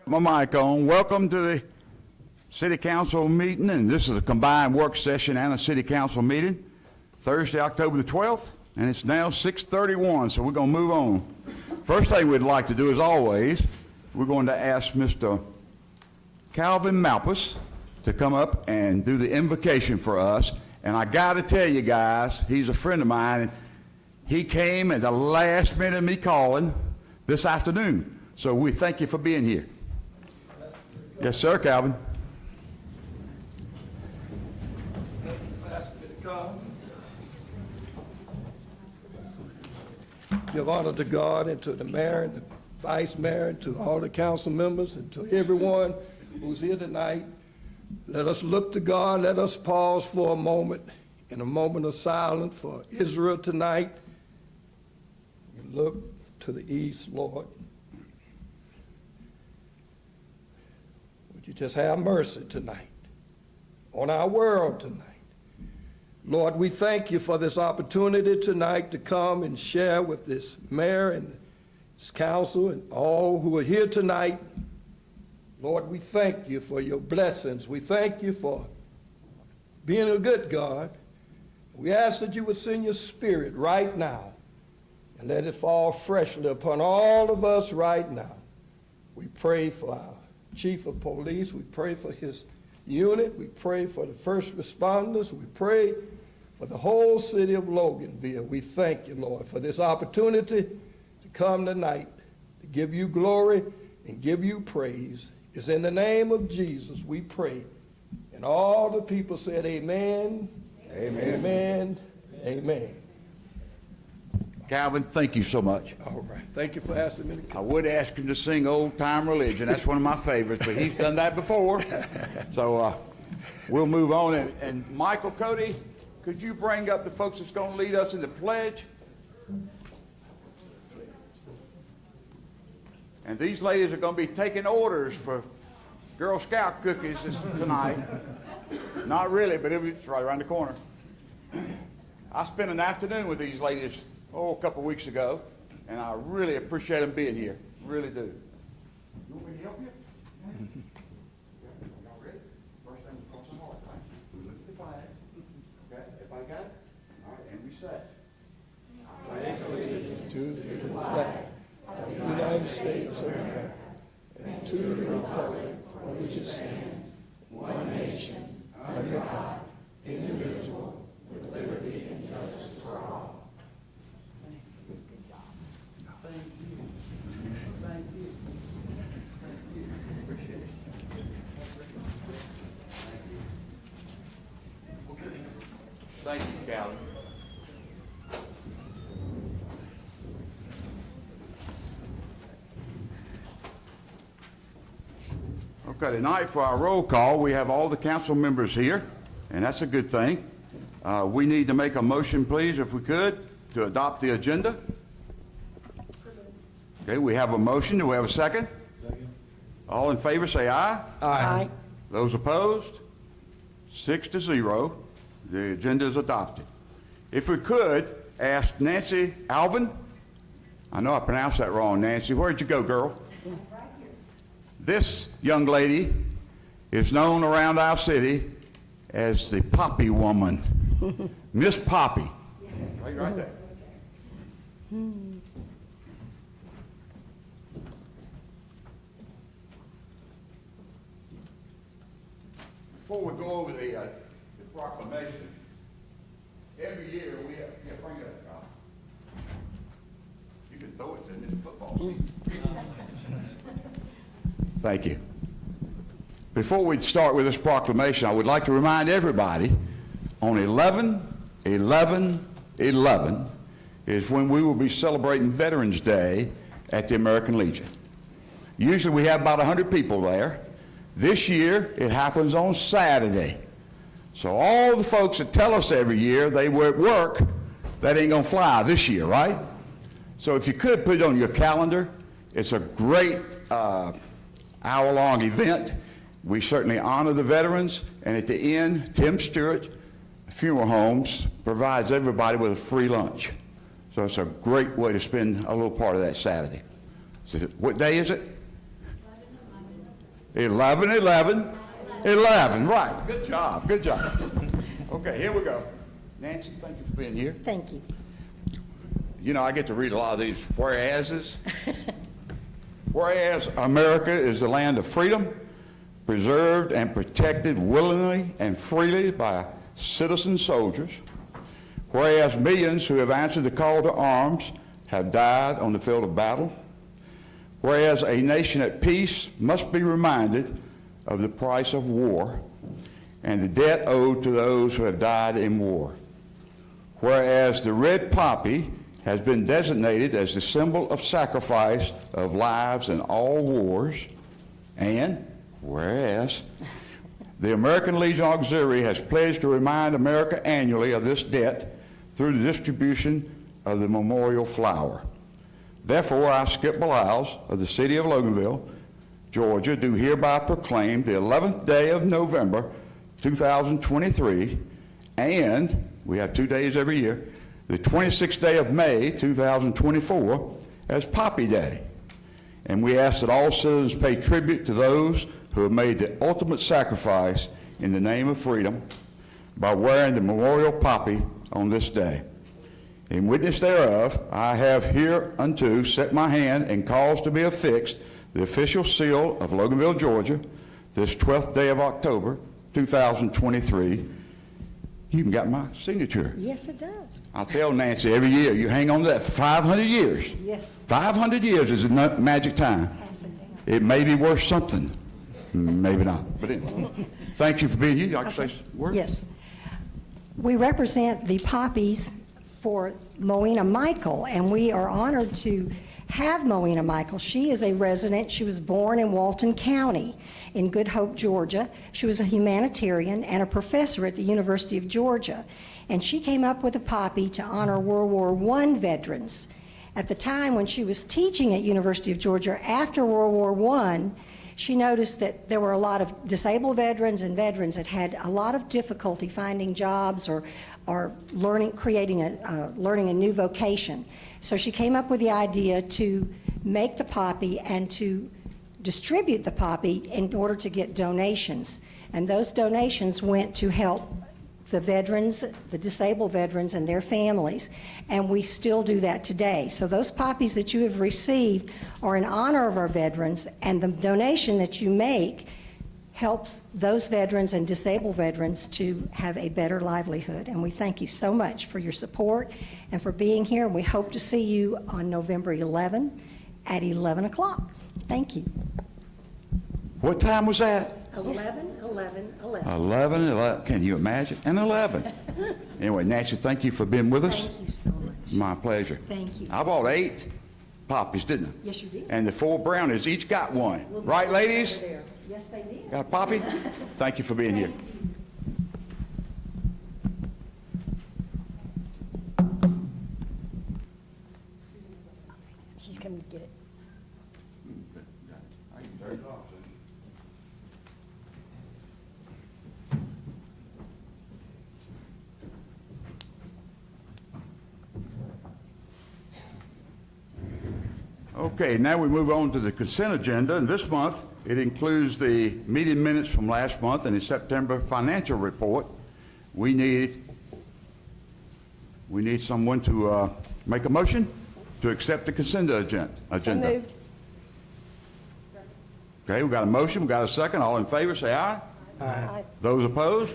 My mic on. Welcome to the City Council meeting, and this is a combined work session and a City Council meeting, Thursday, October the 12th, and it's now 6:31, so we're going to move on. First thing we'd like to do, as always, we're going to ask Mr. Calvin Malpas to come up and do the invocation for us, and I got to tell you guys, he's a friend of mine, and he came at the last minute of me calling this afternoon, so we thank you for being here. Yes, sir, Calvin. Thank you for asking me to come. Give honor to God and to the mayor and the vice mayor and to all the council members and to everyone who's here tonight. Let us look to God. Let us pause for a moment, in a moment of silence for Israel tonight. And look to the east, Lord. Would you just have mercy tonight on our world tonight? Lord, we thank you for this opportunity tonight to come and share with this mayor and this council and all who are here tonight. Lord, we thank you for your blessings. We thank you for being a good God. We ask that you would send your spirit right now and let it fall freshly upon all of us right now. We pray for our chief of police. We pray for his unit. We pray for the first responders. We pray for the whole city of Loganville. We thank you, Lord, for this opportunity to come tonight to give you glory and give you praise. It's in the name of Jesus we pray. And all the people said amen, amen, amen, amen. Calvin, thank you so much. All right. Thank you for asking me to come. I would ask him to sing Old Time Religion. That's one of my favorites, but he's done that before. So we'll move on. And Michael Cody, could you bring up the folks that's going to lead us in the pledge? And these ladies are going to be taking orders for Girl Scout cookies tonight. Not really, but it's right around the corner. I spent an afternoon with these ladies, a couple of weeks ago, and I really appreciate them being here. Really do. You want me to help you? Y'all ready? First thing, we cross the heart, right? We look at the flag. Okay, everybody got it? All right, and we say, I pledge allegiance To the flag of the United States of America and to the republic for which it stands, one nation, under God, indivisible, with liberty and justice for all. thank you, Calvin. Okay, tonight for our roll call, we have all the council members here, and that's a good thing. We need to make a motion, please, if we could, to adopt the agenda. Okay, we have a motion. Do we have a second? Second. All in favor, say aye. Aye. Those opposed? 6-0. The agenda is adopted. If we could, ask Nancy Alvin. I know I pronounced that wrong, Nancy. Where'd you go, girl? Right here. This young lady is known around our city as the Poppy Woman. Miss Poppy. Yes. Right there. Before we go over the proclamation, every year we have, bring it up. You can throw it in the football season. Thank you. Before we start with this proclamation, I would like to remind everybody on 11/11/11 is when we will be celebrating Veterans Day at the American Legion. Usually we have about 100 people there. This year it happens on Saturday. So all the folks that tell us every year they were at work, that ain't gonna fly this year, right? So if you could put it on your calendar, it's a great hour-long event. We certainly honor the veterans, and at the end, Tim Stewart Funeral Homes provides everybody with a free lunch. So it's a great way to spend a little part of that Saturday. So what day is it? 11, 11, 11. Right. Good job. Good job. Okay, here we go. Nancy, thank you for being here. Thank you. You know, I get to read a lot of these whereases. Whereas America is the land of freedom, preserved and protected willingly and freely by citizen soldiers. Whereas millions who have answered the call to arms have died on the field of battle. Whereas a nation at peace must be reminded of the price of war and the debt owed to those who have died in war. Whereas the red poppy has been designated as the symbol of sacrifice of lives in all wars, and whereas the American Legion Auxiliary has pledged to remind America annually of this debt through the distribution of the memorial flower. Therefore, I, Skip Beliles of the city of Loganville, Georgia, do hereby proclaim the 11th day of November, 2023, and we have 2 days every year, the 26th day of May, 2024, as Poppy Day. And we ask that all citizens pay tribute to those who have made the ultimate sacrifice in the name of freedom by wearing the memorial poppy on this day. In witness thereof, I have hereunto set my hand and caused to be affixed the official seal of Loganville, Georgia, this 12th day of October, 2023. You even got my signature. Yes, it does. I'll tell Nancy every year, you hang on to that for 500 years. Yes. 500 years is a magic time. Pass it down. It may be worth something. Maybe not. But anyway, thank you for being here. You like to say a word? Yes. We represent the poppies for Moena Michael, and we are honored to have Moena Michael. She is a resident. She was born in Walton County in Good Hope, Georgia. She was a humanitarian and a professor at the University of Georgia, and she came up with a poppy to honor World War I veterans. At the time when she was teaching at University of Georgia after World War I, she noticed that there were a lot of disabled veterans and veterans that had a lot of difficulty finding jobs or learning a new vocation. So she came up with the idea to make the poppy and to distribute the poppy in order to get donations. And those donations went to help the veterans, the disabled veterans and their families, and we still do that today. So those poppies that you have received are in honor of our veterans, and the donation that you make helps those veterans and disabled veterans to have a better livelihood. And we thank you so much for your support and for being here, and we hope to see you on November 11 at 11 o'clock. Thank you. What time was that? 11, 11, 11. 11, 11. Can you imagine? And 11. Anyway, Nancy, thank you for being with us. Thank you so much. My pleasure. Thank you. I bought 8 poppies, didn't I? Yes, you did. And the 4 brownies each got one. Right, ladies? Yes, they did. Got a poppy? Thank you for being here. She's coming to get it. Okay, now we move on to the consent agenda, and this month it includes the meeting minutes from last month and the September financial report. We need someone to make a motion to accept the consent agenda. So moved. Okay, we got a motion, we got a second. All in favor, say aye. Aye. Those opposed?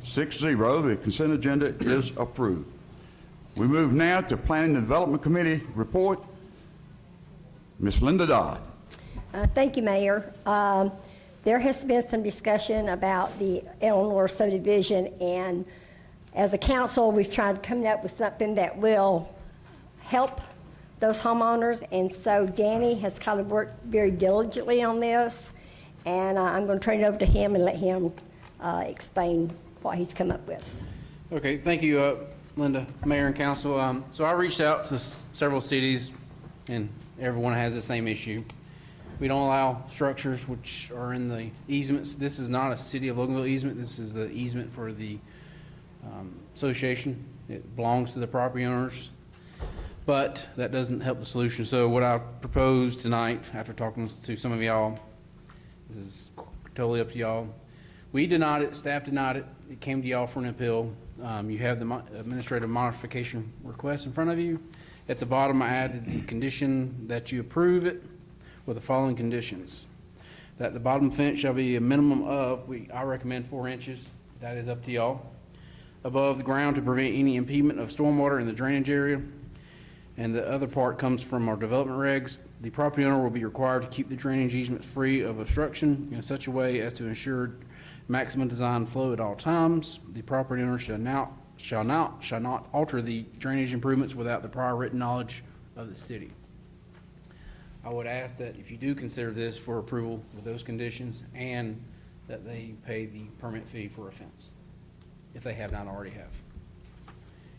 6-0. The consent agenda is approved. We move now to Planning and Development Committee report. Ms. Linda Dodd. Thank you, Mayor. There has been some discussion about the Eleanor subdivision, and as a council, we've tried to come up with something that will help those homeowners, and so Danny has kind of worked very diligently on this, and I'm going to turn it over to him and let him explain what he's come up with. Okay, thank you, Linda, Mayor and Council. So I reached out to several cities, and everyone has the same issue. We don't allow structures which are in the easements. This is not a City of Loganville easement. This is the easement for the association. It belongs to the property owners, but that doesn't help the solution. So what I've proposed tonight, after talking to some of y'all, This is totally up to y'all. We denied it, staff denied it. It came to y'all for an appeal. You have the administrative modification request in front of you. At the bottom, I added the condition that you approve it with the following conditions. That the bottom fence shall be a minimum of, I recommend 4 inches. That is up to y'all. Above the ground to prevent any impediment of stormwater in the drainage area. And the other part comes from our development regs. The property owner will be required to keep the drainage easements free of obstruction in such a way as to ensure maximum design flow at all times. The property owner shall not alter the drainage improvements without the prior written knowledge of the city. I would ask that if you do consider this for approval with those conditions, and that they pay the permit fee for a fence, if they have not already have.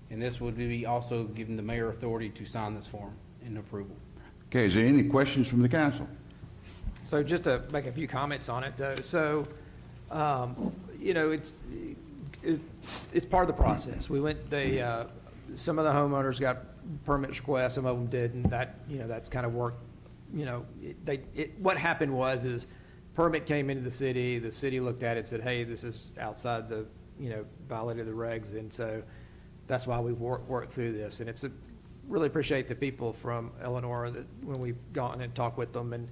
And this would be also giving the mayor authority to sign this form in approval. Okay, is there any questions from the council? So just to make a few comments on it, though. So, you know, it's part of the process. We went, some of the homeowners got permit requests, some of them didn't. That, you know, that's kind of worked, you know, what happened was permit came into the city looked at it and said, hey, this is outside the, you know, violated the regs. And so that's why we worked through this. And really appreciate the people from Eleanor that when we've gone and talked with them and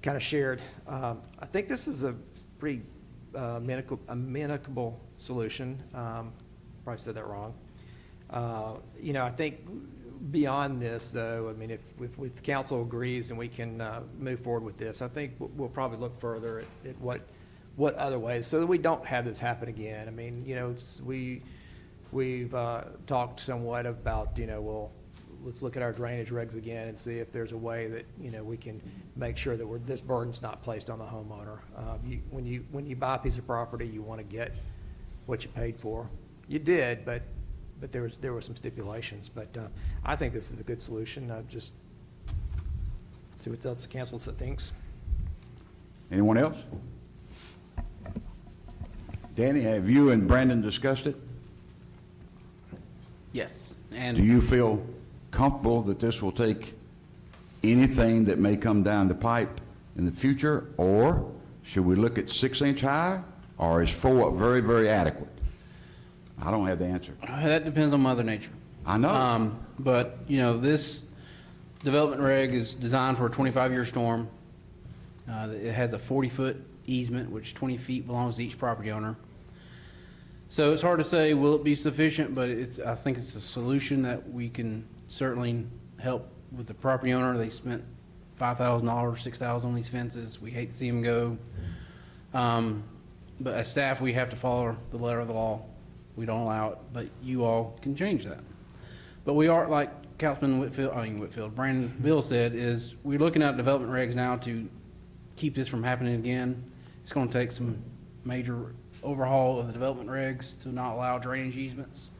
kind of shared. I think this is a pretty amenable solution. Probably said that wrong. You know, I think beyond this, though, I mean, if the council agrees and we can move forward with this, I think we'll probably look further at what other ways, so that we don't have this happen again. I mean, you know, we've talked somewhat about, you know, well, let's look at our drainage regs again and see if there's a way that, you know, we can make sure that this burden's not placed on the homeowner. When you buy a piece of property, you want to get what you paid for. You did, but there were some stipulations. But I think this is a good solution. Just see what else the council thinks. Anyone else? Danny, have you and Brandon discussed it? Yes. Do And you feel comfortable that this will take anything that may come down the pipe in the future? Or should we look at 6-inch high, or is 4 very, very adequate? I don't have the answer. that depends on Mother Nature. I know. But, you know, this development reg is designed for a 25-year storm. It has a 40-foot easement, which 20 feet belongs to each property owner. So it's hard to say, will it be sufficient, but I think it's a solution that we can certainly help with the property owner. They spent $5,000, $6,000 on these fences. We hate to see them go. But as staff, we have to follow the letter of the law. We don't allow it, but you all can change that. But we are, like Councilman Brandon Bill said, is we're looking at development regs now to keep this from happening again. It's going to take some major overhaul of the development regs to not allow drainage easements.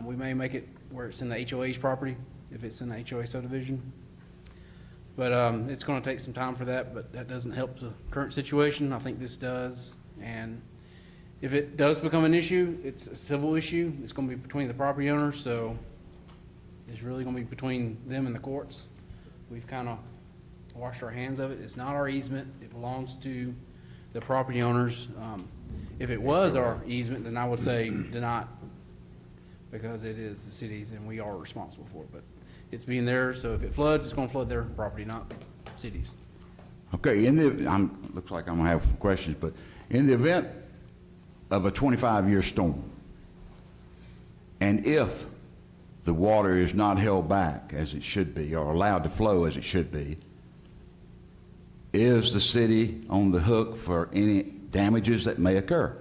We may make it where it's in the HOA's property, if it's in the HOA subdivision. But it's going to take some time for that, but that doesn't help the current situation. I think this does. And if it does become an issue, it's a civil issue. It's going to be between the property owners, so it's really going to be between them and the courts. We've kind of washed our hands of it. It's not our easement. It belongs to the property owners. If it was our easement, then I would say deny it, because it is the city's and we are responsible for it. But it's being there, so if it floods, it's going to flood their property, not cities. Okay, looks like I'm gonna have some questions, but in the event of a 25-year storm, and if the water is not held back as it should be, or allowed to flow as it should be, is the city on the hook for any damages that may occur?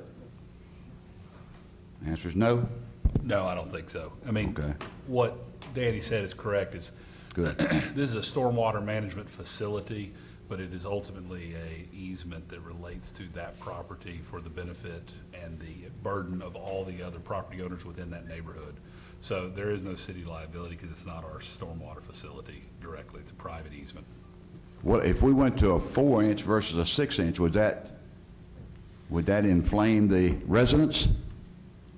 The answer is no? No, I don't think so. I mean, Okay. what Danny said is correct. Good. This is a stormwater management facility, but it is ultimately a easement that relates to that property for the benefit and the burden of all the other property owners within that neighborhood. So there is no city liability because it's not our stormwater facility directly. It's a private easement. Well, if we went to a 4-inch versus a 6-inch, would that inflame the residents?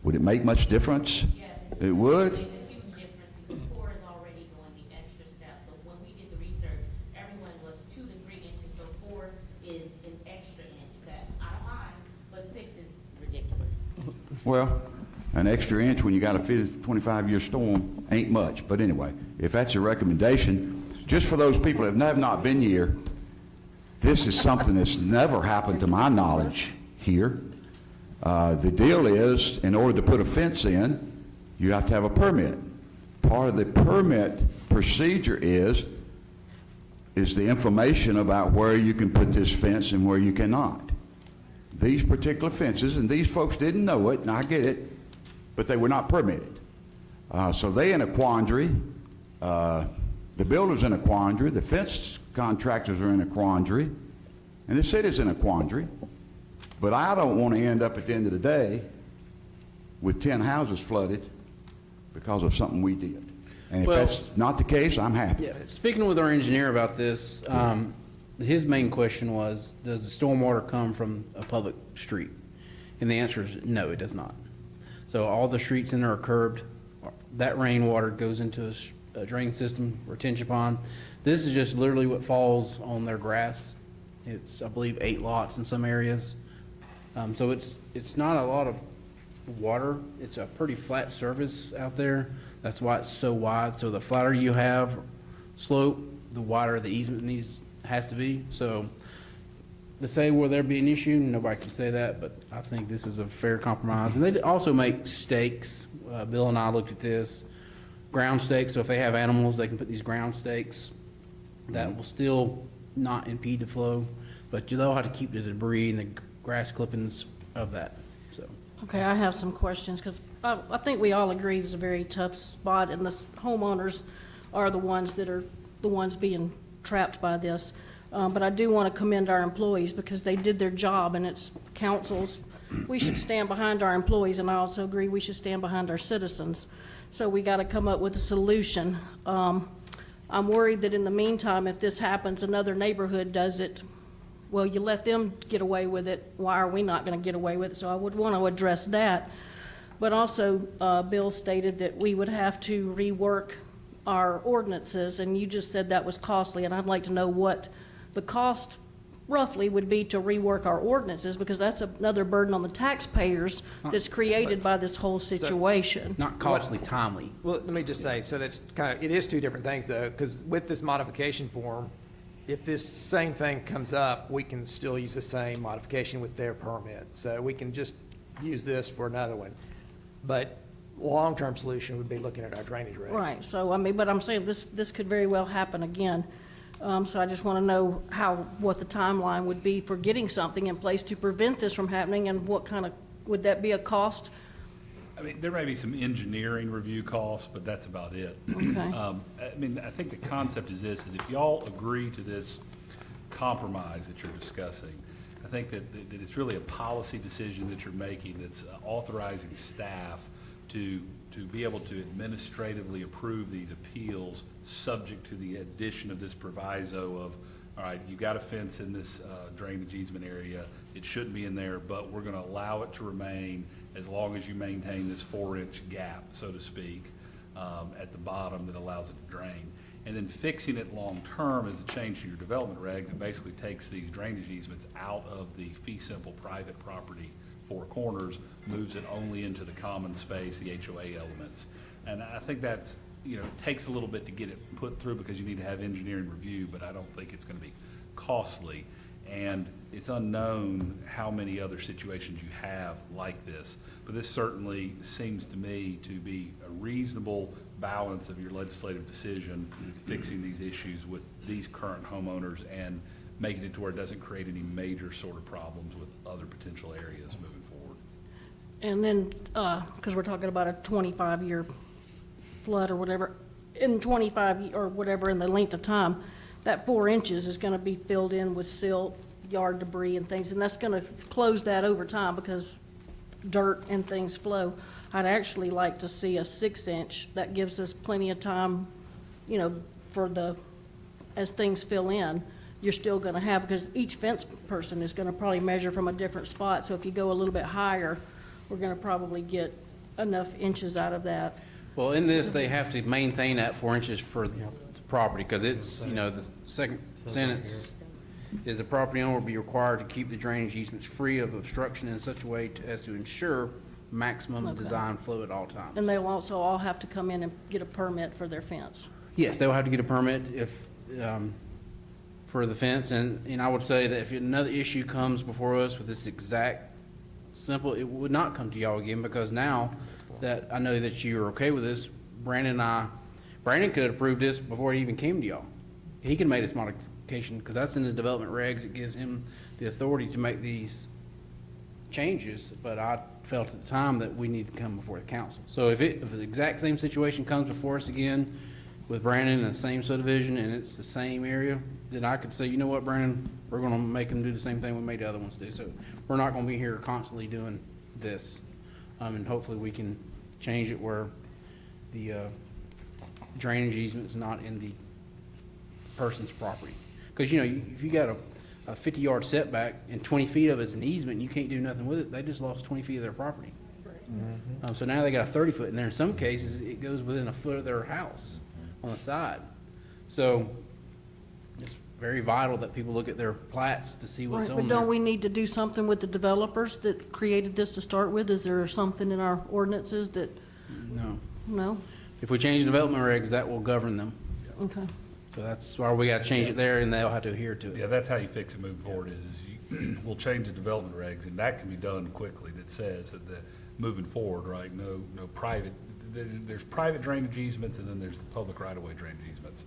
Would it make much difference? Yes. It would? It made a huge difference because 4 is already going the extra step. But when we did the research, everyone was 2 to 3 inches, so 4 is an extra Well, an extra inch when you got a 25-year storm ain't much. But anyway, if that's your recommendation, just for those people that have not been here, this is something that's never happened to my knowledge here. The deal is, in order to put a fence in, you have to have a permit. Part of the permit procedure is the information about where you can put this fence and where you cannot. These particular fences, and these folks didn't know it, and I get it, but they were not permitted. So they in a quandary. The builder's in a quandary. The fence contractors are in a quandary. And the city's in a quandary. But I don't want to end up at the end of the day with 10 houses flooded because of something we did. And if Well- that's not the case, I'm happy. Yeah, speaking with our engineer about this, his main question was, does the stormwater come from a public street? And the answer is no, it does not. So all the streets in there are curbed. That rainwater goes into a drain system, retention pond. This is just literally what falls on their grass. It's, I believe, 8 lots in some areas. So it's not a lot of water. It's a pretty flat surface out there. That's why it's so wide. So the flatter you have slope, the wider the easement has to be. So to say will there be an issue, nobody can say that, but I think this is a fair compromise. And they also make stakes. Bill and I looked at this, ground stakes. So if they have animals, they can put these ground stakes that will still not impede the flow, but they'll have to keep the debris and the grass clippings of that, so. Okay, I have some questions, because I think we all agree it's a very tough spot, and the homeowners are the ones that are the ones being trapped by this. But I do want to commend our employees, because they did their job, and it's councils. We should stand behind our employees, and I also agree we should stand behind our citizens. So we got to come up with a solution. I'm worried that in the meantime, if this happens, another neighborhood does it, well, you let them get away with it, why are we not going to get away with it? So I would want to address that. But also, Bill stated that we would have to rework our ordinances, and you just said that was costly, and I'd like to know what the cost roughly would be to rework our ordinances, because that's another burden on the taxpayers that's created by this whole situation. Not costly, timely. Well, let me just say, so that's kind of, it is two different things though, because with this modification form, if this same thing comes up, we can still use the same modification with their permit. So we can just use this for another one. But long-term solution would be looking at our drainage regs. Right, so, I mean, but I'm saying this could very well happen again. So I just want to know what the timeline would be for getting something in place to prevent this from happening, and what kind of, would that be a cost? I mean, there may be some engineering review costs, but that's about it. Okay. I mean, I think the concept is this, is if y'all agree to this compromise that you're discussing, I think that it's really a policy decision that you're making that's authorizing staff to be able to administratively approve these appeals subject to the addition of this proviso of, all right, you got a fence in this drainage easement area, it shouldn't be in there, but we're gonna allow it to remain as long as you maintain this 4-inch gap, so to speak, at the bottom that allows it to drain. And then fixing it long-term as a change to your development regs, it basically takes these drainage easements out of the fee simple private property four corners, moves it only into the common space, the HOA elements. And I think that's, you know, it takes a little bit to get it put through because you need to have engineering review, but I don't think it's gonna be costly. And it's unknown how many other situations you have like this. But this certainly seems to me to be a reasonable balance of your legislative decision, fixing these issues with these current homeowners and making it to where it doesn't create any major sort of problems with other potential areas moving forward. And then, because we're talking about a 25-year flood or whatever, in 25 or whatever in the length of time, that 4 inches is going to be filled in with silt, yard debris and things, and that's going to close that over time because dirt and things flow. I'd actually like to see a 6-inch. That gives us plenty of time, you know, for as things fill in, you're still going to have, because each fence person is going to probably measure from a different spot. So if you go a little bit higher, we're going to probably get enough inches out of that. Well, in this, they have to maintain that 4 inches for the property, because it's, you know, the second sentence is the property owner will be required to keep the drainage easements free of obstruction in such a way as to ensure maximum Okay. design flow at all times. And they'll also all have to come in and get a permit for their fence. Yes, they will have to get a permit if, for the fence, and I would say that if another issue comes before us with this exact simple, it would not come to y'all again, because now that I know that you're okay with this, Brandon could have approved this before it even came to y'all. He could have made this modification, because that's in the development regs, it gives him the authority to make these changes, but I felt at the time that we need to come before the council. So if the exact same situation comes before us again with Brandon in the same subdivision and it's the same area, then I could say, you know what, Brandon, we're gonna make them do the same thing we made the other ones do. So we're not gonna be here constantly doing this. And hopefully we can change it where the drainage easement's not in the person's property. Because, you know, if you got a 50-yard setback and 20 feet of it's an easement and you can't do nothing with it, they just lost 20 feet of their property. So now they got a 30-foot, and there in some cases, it goes within a foot of their house on the side. So it's very vital that people look at their plats to see what's Right, on but there. don't we need to do something with the developers that created this to start with? Is there something in our ordinances that, No. no? If we change the development regs, that will govern them. Okay. So that's why we got to change it there, and they'll have to adhere to Yeah, it. that's how you fix it moving forward is we'll change the development regs, and that can be done quickly. That says that moving forward, right, no private, there's private drainage easements, and then there's the public right-of-way drainage easements.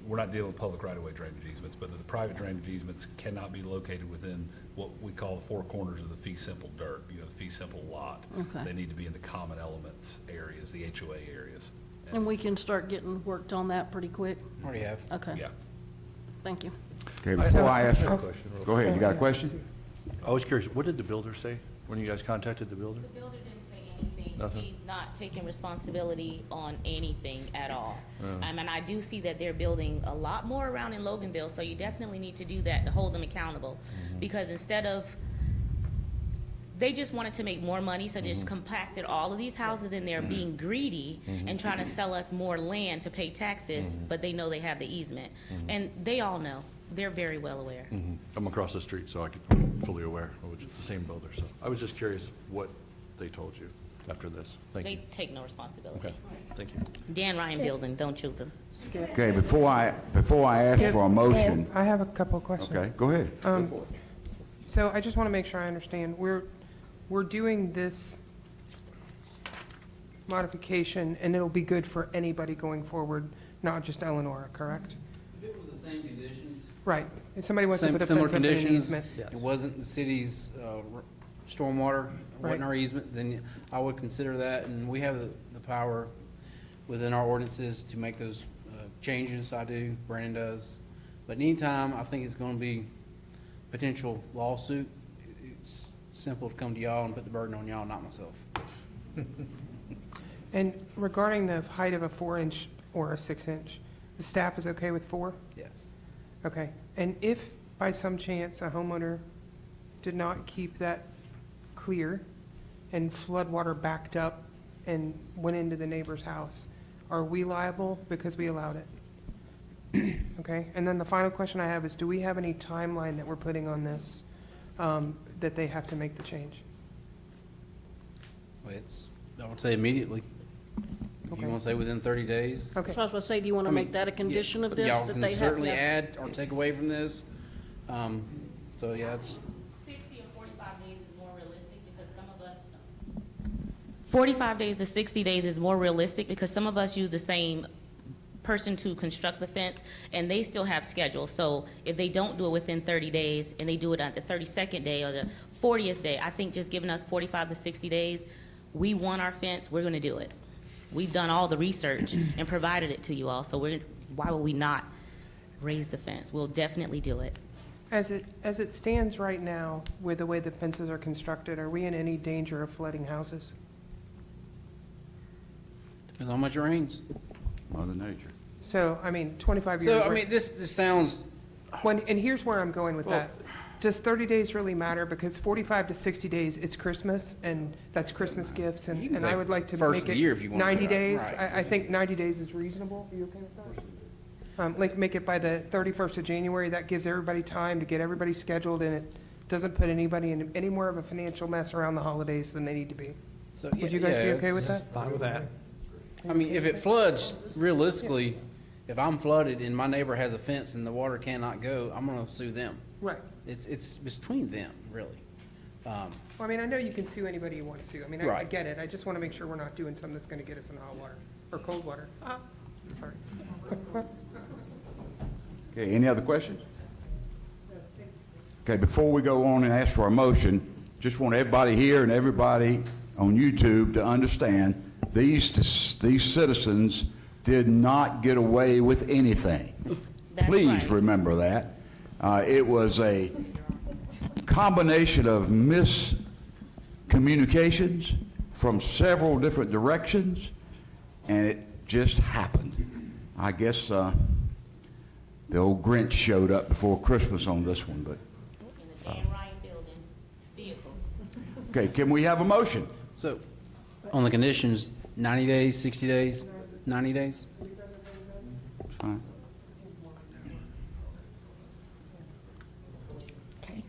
We're not dealing with public right-of-way drainage easements, but the private drainage easements cannot be located within what we call the four corners of the fee simple dirt, the fee simple lot. Okay. They need to be in the common elements areas, the HOA areas. And we can start getting worked on that pretty quick? Already have. Okay, Yeah. thank you. Okay, before I ask, go ahead, you got a question? I was curious, what did the builder say when you guys contacted the builder? The builder didn't say anything. Nothing? He's not taking responsibility on anything at all. And I do see that they're building a lot more around in Loganville, so you definitely need to do that to hold them accountable. Because instead of, they just wanted to make more money, so just compacted all of these houses in there, being greedy and trying to sell us more land to pay taxes, but they know they have the easement. And they all know. They're very well aware. I'm across the street, so I'm fully aware, which is the same builder, so I was just curious what they told you after this. Thank you. They take no responsibility. Okay, thank you. Dan Ryan Building, don't choose them. Okay, before I ask for a motion, I have a couple of questions. okay, go ahead. So I just want to make sure I understand. We're doing this modification, and it'll be good for anybody going forward, not just Eleanor, correct? If it was the same conditions, Right. If somebody wants to put a similar fence up in an conditions, easement. it wasn't the city's stormwater, wasn't Right. our easement, then I would consider that, and we have the power within our ordinances to make those changes. I do, Brandon does. But anytime I think it's going to be potential lawsuit, it's simple to come to y'all and put the burden on y'all, not myself. And regarding the height of a 4-inch or a 6-inch, the staff is okay with 4? Yes. Okay. And if by some chance a homeowner did not keep that clear and floodwater backed up and went into the neighbor's house, are we liable because we allowed it? Okay. And then the final question I have is, do we have any timeline that we're putting on this, that they have to make the change? Well, it's, I would say immediately. If you Okay. want to say within 30 days. Okay. So I was going to say, do you want to I mean, make that a condition of yeah, this, y'all that can they have certainly to? add or take away from this. So, yeah, it's, 60 or 45 days is more realistic because some of us. 45 days to 60 days is more realistic because some of us use the same person to construct the fence, and they still have schedules. So if they don't do it within 30 days and they do it on the 32nd day or the 40th day, I think just giving us 45 to 60 days, we want our fence, we're going to do it. We've done all the research and provided it to you all, so why would we not raise the fence? We'll definitely do it. As it stands right now, with the way the fences are constructed, are we in any danger of flooding houses? depends on how much it rains. Mother Nature. So, I mean, 25 years. So, I mean, this sounds, And here's where I'm going with that. Does 30 days really matter? Because 45 to 60 days, it's Christmas, and that's Christmas gifts, You can and say I would like to first make of the it year if you want. 90 days. Right. I think 90 days is reasonable. Are you okay with that? Like, make it by the 31st of January. That gives everybody time to get everybody scheduled, and it doesn't put anybody in any more of a financial mess around the holidays than they need to be. So, Would you guys be yeah, okay with that? Fine with that. I mean, if it floods, realistically, if I'm flooded and my neighbor has a fence and the water cannot go, I'm gonna sue them. Right. It's between them, really. Well, I mean, I know you can sue anybody you want to sue. I mean, I Right. get it. I just want to make sure we're not doing something that's going to get us in hot water or cold water. Sorry. Okay, any other questions? Okay, before we go on and ask for a motion, just want everybody here and everybody on YouTube to understand, these citizens did not get away with anything. That's Please right. remember that. It was a combination of miscommunications from several different directions, and it just happened. I guess the old Grinch showed up before Christmas on this one, but, In the Dan Ryan building, vehicle. okay, can we have a motion? So, on the conditions, 90 days, 60 days, 90 days? Fine. Okay.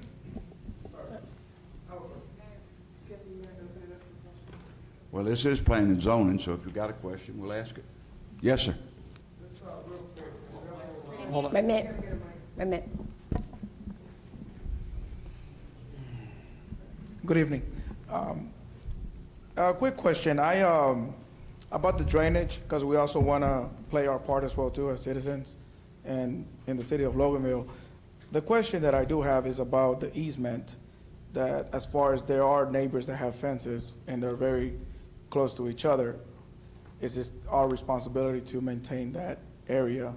Well, this is planning and zoning, so if you've got a question, we'll ask it. Yes, sir. Hold on. Wait a minute, wait a minute. Good evening. A quick question. About the drainage, because we also want to play our part as well too as citizens and in the city of Loganville. The question that I do have is about the easement, that as far as there are neighbors that have fences and they're very close to each other, is it our responsibility to maintain that area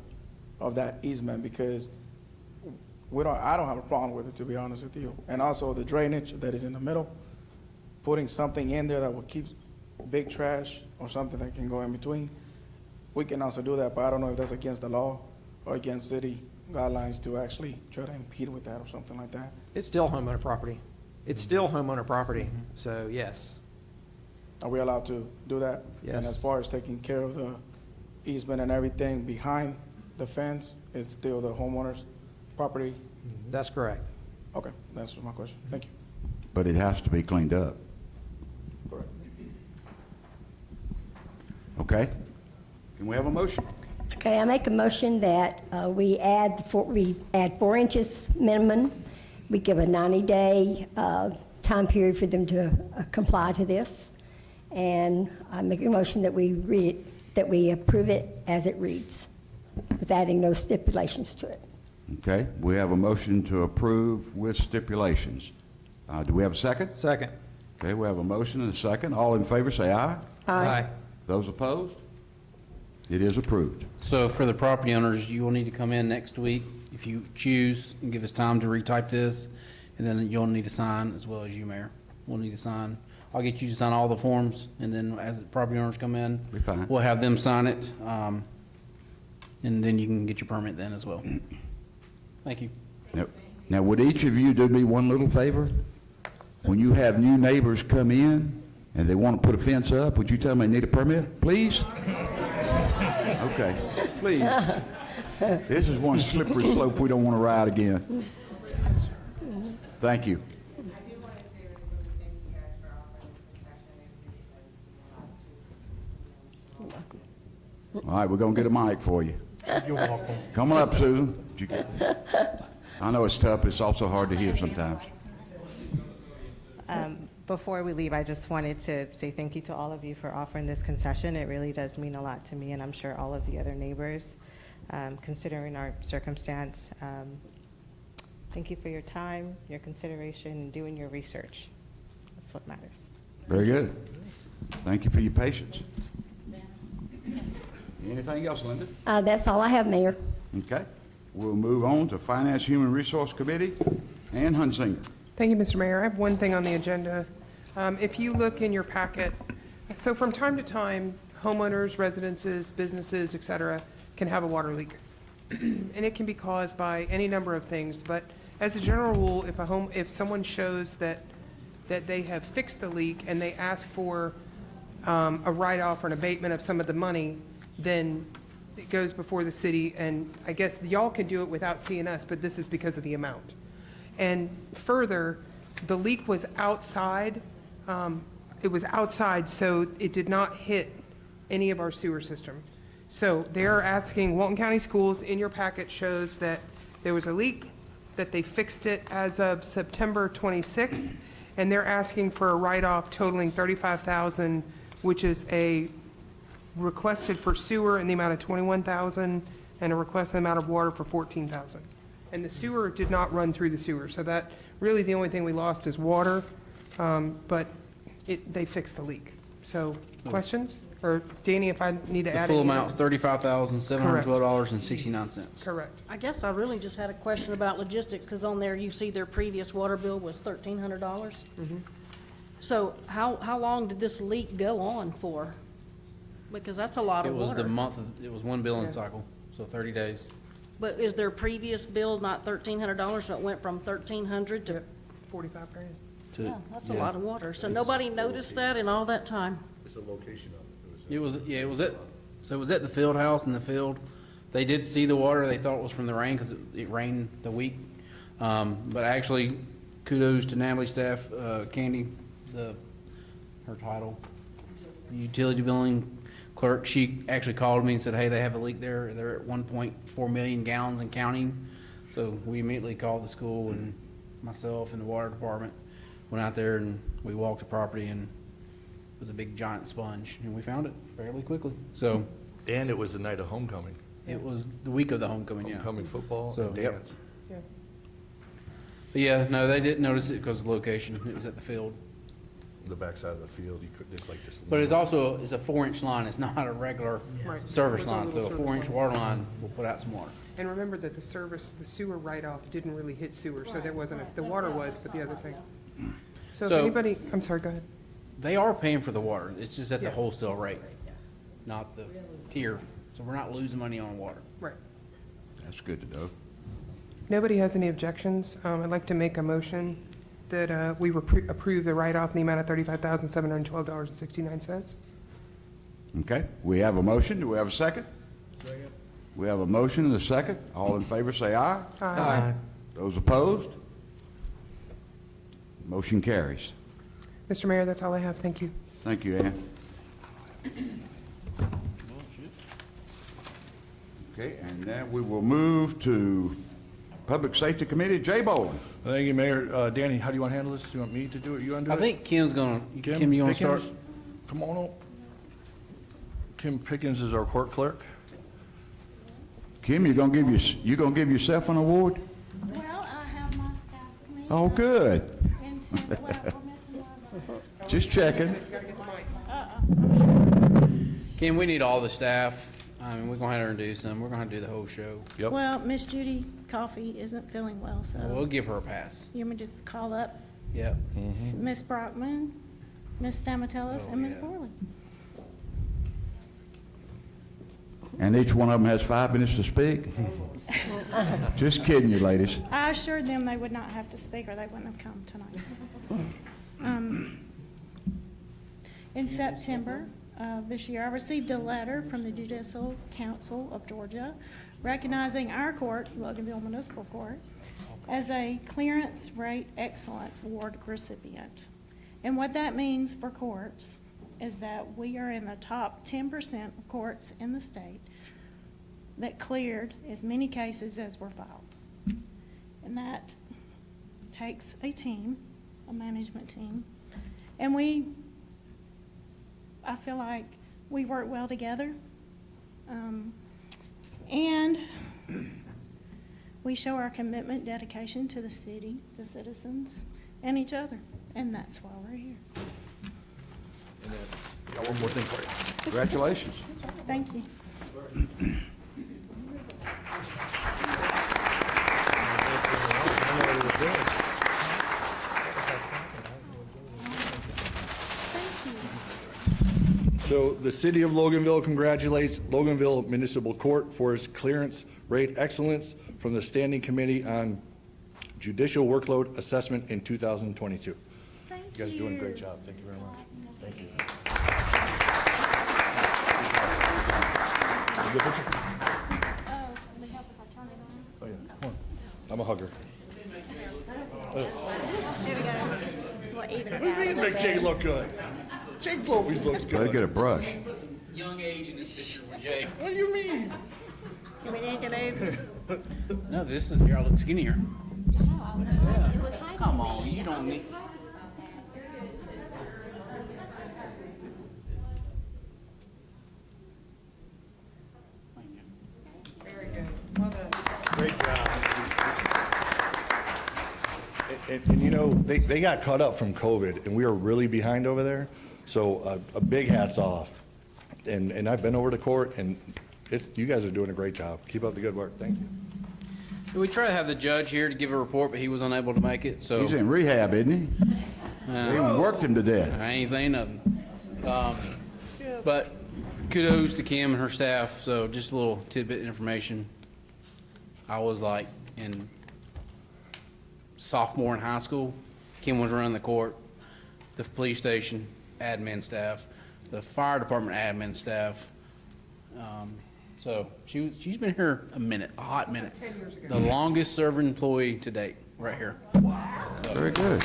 of that easement? Because I don't have a problem with it, to be honest with you. And also the drainage that is in the middle, putting something in there that will keep big trash or something that can go in between. We can also do that, but I don't know if that's against the law or against city guidelines to actually try to impede with that or something like that. It's still homeowner property. It's still homeowner property, so yes. Are we allowed to do that? And Yes. as far as taking care of the easement and everything behind the fence, it's still the homeowner's property? That's correct. Okay, that's my question. Thank you. But it has to be cleaned up. Correct. Okay? Can we have a motion? Okay, I make a motion that we add 4 inches minimum. We give a 90-day time period for them to comply to this. And I make a motion that we approve it as it reads, with adding no stipulations to it. Okay, we have a motion to approve with stipulations. Do we have a second? Second. Okay, we have a motion and a second. All in favor, say aye. Aye. Those opposed? It is approved. So for the property owners, you will need to come in next week if you choose and give us time to retype this. And then you'll need to sign, as well as you, Mayor. We'll need to sign. I'll get you to sign all the forms, and then as the property owners come in, Be fine. we'll have them sign it. And then you can get your permit then as well. Thank you. Now, would each of you do me one little favor? When you have new neighbors come in and they want to put a fence up, would you tell them they need a permit, please? Okay, please. This is one slippery slope we don't want to ride again. Thank you. All right, we're going to get a mic for you. You're welcome. Come on up, Susan. I know it's tough, it's also hard to hear sometimes. Before we leave, I just wanted to say thank you to all of you for offering this concession. It really does mean a lot to me, and I'm sure all of the other neighbors, considering our circumstance. Thank you for your time, your consideration, and doing your research. That's what matters. Very good. Thank you for your patience. Anything else, Linda? That's all I have, Mayor. Okay. We'll move on to Finance Human Resource Committee. Ann Hunsinger. Thank you, Mr. Mayor. I have one thing on the agenda. If you look in your packet, so from time to time, homeowners, residences, businesses, et cetera, can have a water leak. And it can be caused by any number of things, but as a general rule, if someone shows that they have fixed the leak and they ask for a write-off or an abatement of some of the money, then it goes before the city, and I guess y'all can do it without seeing us, but this is because of the amount. And further, the leak was outside it was outside, so it did not hit any of our sewer system. So they're asking, Walton County Schools, in your packet shows that there was a leak, that they fixed it as of September 26th, and they're asking for a write-off totaling $35,000, which is a requested for sewer in the amount of $21,000 and a requested amount of water for $14,000. And the sewer did not run through the sewer, so that, really the only thing we lost is water, but they fixed the leak. So, questions? Or Danny, if I need to The add full anything? amount is $35,712.69. Correct. I guess I really just had a question about logistics, because on there you see their previous water bill was $1,300. So how long did this leak go on for? Because that's a lot It of was the water. month, it was one billing cycle, so 30 days. But is their previous bill not $1,300, so it went from 1,300 to, 45 grand. to- yeah, that's a yeah. lot of water. So nobody noticed that in all that time? It's the location of it. It was, yeah, it was at the field house in the field. They did see the water. They thought it was from the rain because it rained the week. But actually, kudos to Natalie's staff, Candy, her title, utility billing clerk. She actually called me and said, hey, they have a leak there. They're at 1.4 million gallons and counting. So we immediately called the school, and myself and the water department went out there and we walked the property, and it was a big giant sponge, and we found it fairly quickly. So And it was the night of homecoming. it was the week of the homecoming, yeah. Homecoming football So, and yep. dance. Yeah. But yeah, no, they didn't notice it because of the location. It was at the field. The backside of the field, you could, it's like this. But it's also, it's a 4-inch line. It's not a regular Right. service It was a line. little So a service 4-inch line. water line will put out some water. And remember that the sewer write-off didn't really hit sewer, so there wasn't, the water was, but the other thing. So if So- anybody, I'm sorry, go ahead. They are paying for the water. It's just at the Yeah. wholesale rate, not the tier. So we're not losing money on water. Right. That's good to know. Nobody has any objections. I'd like to make a motion that we approve the write-off in the amount of $35,712.69. Okay, we have a motion. Do we have a second? Second. We have a motion and a second. All in favor, say aye. Aye. Those opposed? Motion carries. Mr. Mayor, that's all I have. Thank you. Thank you, Ann. Okay, and then we will move to Public Safety Committee. Jay Bowen. Thank you, Mayor. Danny, how do you want to handle this? Do you want me to do it? You want to do I it? think Kim's gonna, Kim, you wanna start? Pickens, come on up. Kim Pickens is our court clerk. Kim, you gonna give yourself an award? Well, I have my staff with me. Oh, good. And Tim, well, we're missing one of them. Just checking. Kim, we need all the staff. I mean, we're gonna have to introduce them. We're gonna have to do the whole show. Yep. Well, Miss Judy Coffey isn't feeling well, so We'll give her a pass. you want me to just call up Yep. Miss Brockman, Miss Stamatellis, and Miss yeah. Borley? And each one of them has 5 minutes to speak? Just kidding you, ladies. I assured them they would not have to speak or they wouldn't have come tonight. In September of this year, I received a letter from the Judicial Council of Georgia recognizing our court, Loganville Municipal Court, as a Clearance Rate Excellent Award recipient. And what that means for courts is that we are in the top 10% of courts in the state that cleared as many cases as were filed. And that takes a team, a management team. And I feel like we work well together. And we show our commitment, dedication to the city, the citizens, and each other. And that's why we're here. Got one more thing for you. Congratulations. Thank you. So the city of Loganville congratulates Loganville Municipal Court for its clearance rate excellence from the Standing Committee on Judicial Workload Assessment in 2022. Thank you. You guys are doing a great job. Thank you very much. Thank you. You good picture? Will it help if I turn it on? Oh, yeah. Come on. I'm a hugger. There we go. We'll even it out a little Make Jay bit. look good. Jake Blovies looks Better good. get a brush. Put some young age in this picture with Jay. What do you mean? Do we need to move? No, this is, here, I look skinnier. It was hiding Come on, you don't need. Great job. And you know, they got caught up from COVID, and we are really behind over there. So a big hats off. And I've been over to court, and you guys are doing a great job. Keep up the good work. Thank you. We tried to have the judge here to give a report, but he was unable to make it, so. He's in rehab, isn't he? They even worked him to death. I ain't saying nothing. But kudos to Kim and her staff, so just a little tidbit information. I was like in sophomore in high school. Kim was running the court, the police station, admin staff, the fire department admin staff. So she's been here a minute, a hot minute. 10 years ago. The longest serving employee to date, right here. Very good.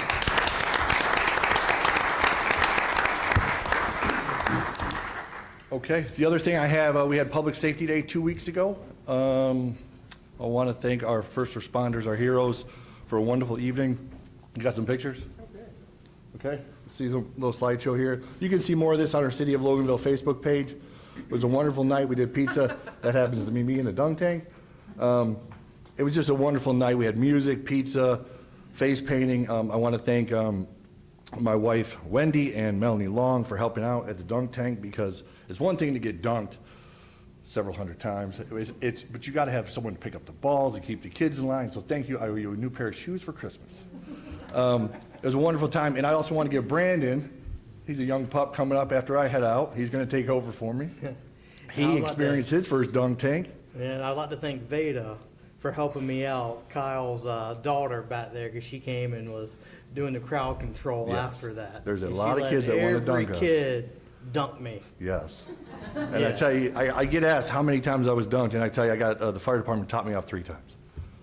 Okay, the other thing I have, we had Public Safety Day 2 weeks ago. I want to thank our first responders, our heroes, for a wonderful evening. You got some pictures? Okay, see the little slideshow here. You can see more of this on our City of Loganville Facebook page. It was a wonderful night. We did pizza. That happens to be me in the dunk tank. It was just a wonderful night. We had music, pizza, face painting. I want to thank my wife, Wendy, and Melanie Long for helping out at the dunk tank, because it's one thing to get dunked several hundred times. But you got to have someone to pick up the balls and keep the kids in line. So thank you. I owe you a new pair of shoes for Christmas. It was a wonderful time. And I also want to give Brandon, he's a young pup coming up after I head out. He's going to take over for me. He experienced his first dunk tank. And I'd like to thank Veda for helping me out, Kyle's daughter back there, because she came and was doing the crowd control Yes. after that. There's a And lot she of kids let that wanna dunk Every us. kid dunk me. Yes. And I Yeah. tell you, I get asked how many times I was dunked, and I tell you, I got, the fire department taught me off 3 times.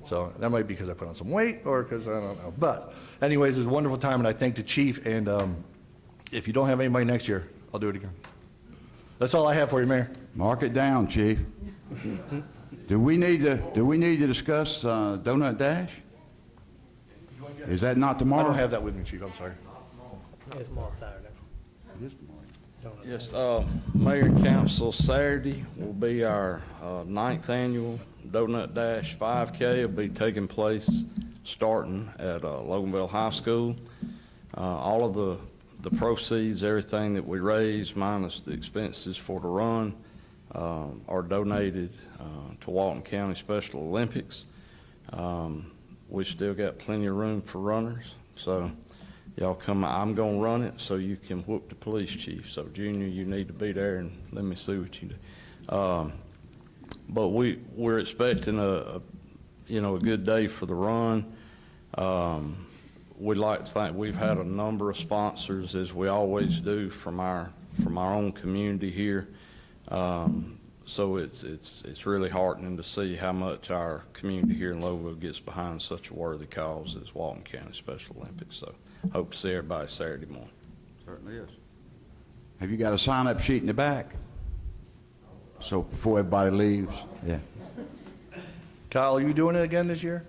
So that might be because I put on some weight, or because I don't know. But anyways, it was a wonderful time, and I thank the chief, and if you don't have anybody next year, I'll do it again. That's all I have for you, Mayor. Mark it down, chief. Do we need to discuss Donut Dash? Is that not I tomorrow? don't have that with me, chief, I'm sorry. It's tomorrow Saturday. Yes, Mayor and Council, Saturday will be our 9th annual Donut Dash 5K. It'll be taking place starting at Loganville High School. All of the proceeds, everything that we raise, minus the expenses for the run, are donated to Walton County Special Olympics. We still got plenty of room for runners, so y'all come. I'm gonna run it so you can whoop the police chief. So Junior, you need to be there and let me see what you do. But we're expecting a good day for the run. We'd like to think we've had a number of sponsors, as we always do, from our own community here. So it's really heartening to see how much our community here in Loganville gets behind such a worthy cause as Walton County Special Olympics. So hope to see everybody Saturday morning. Certainly is. Have you got a sign-up sheet in the back? So before everybody leaves, yeah. Kyle, are you doing it again this year?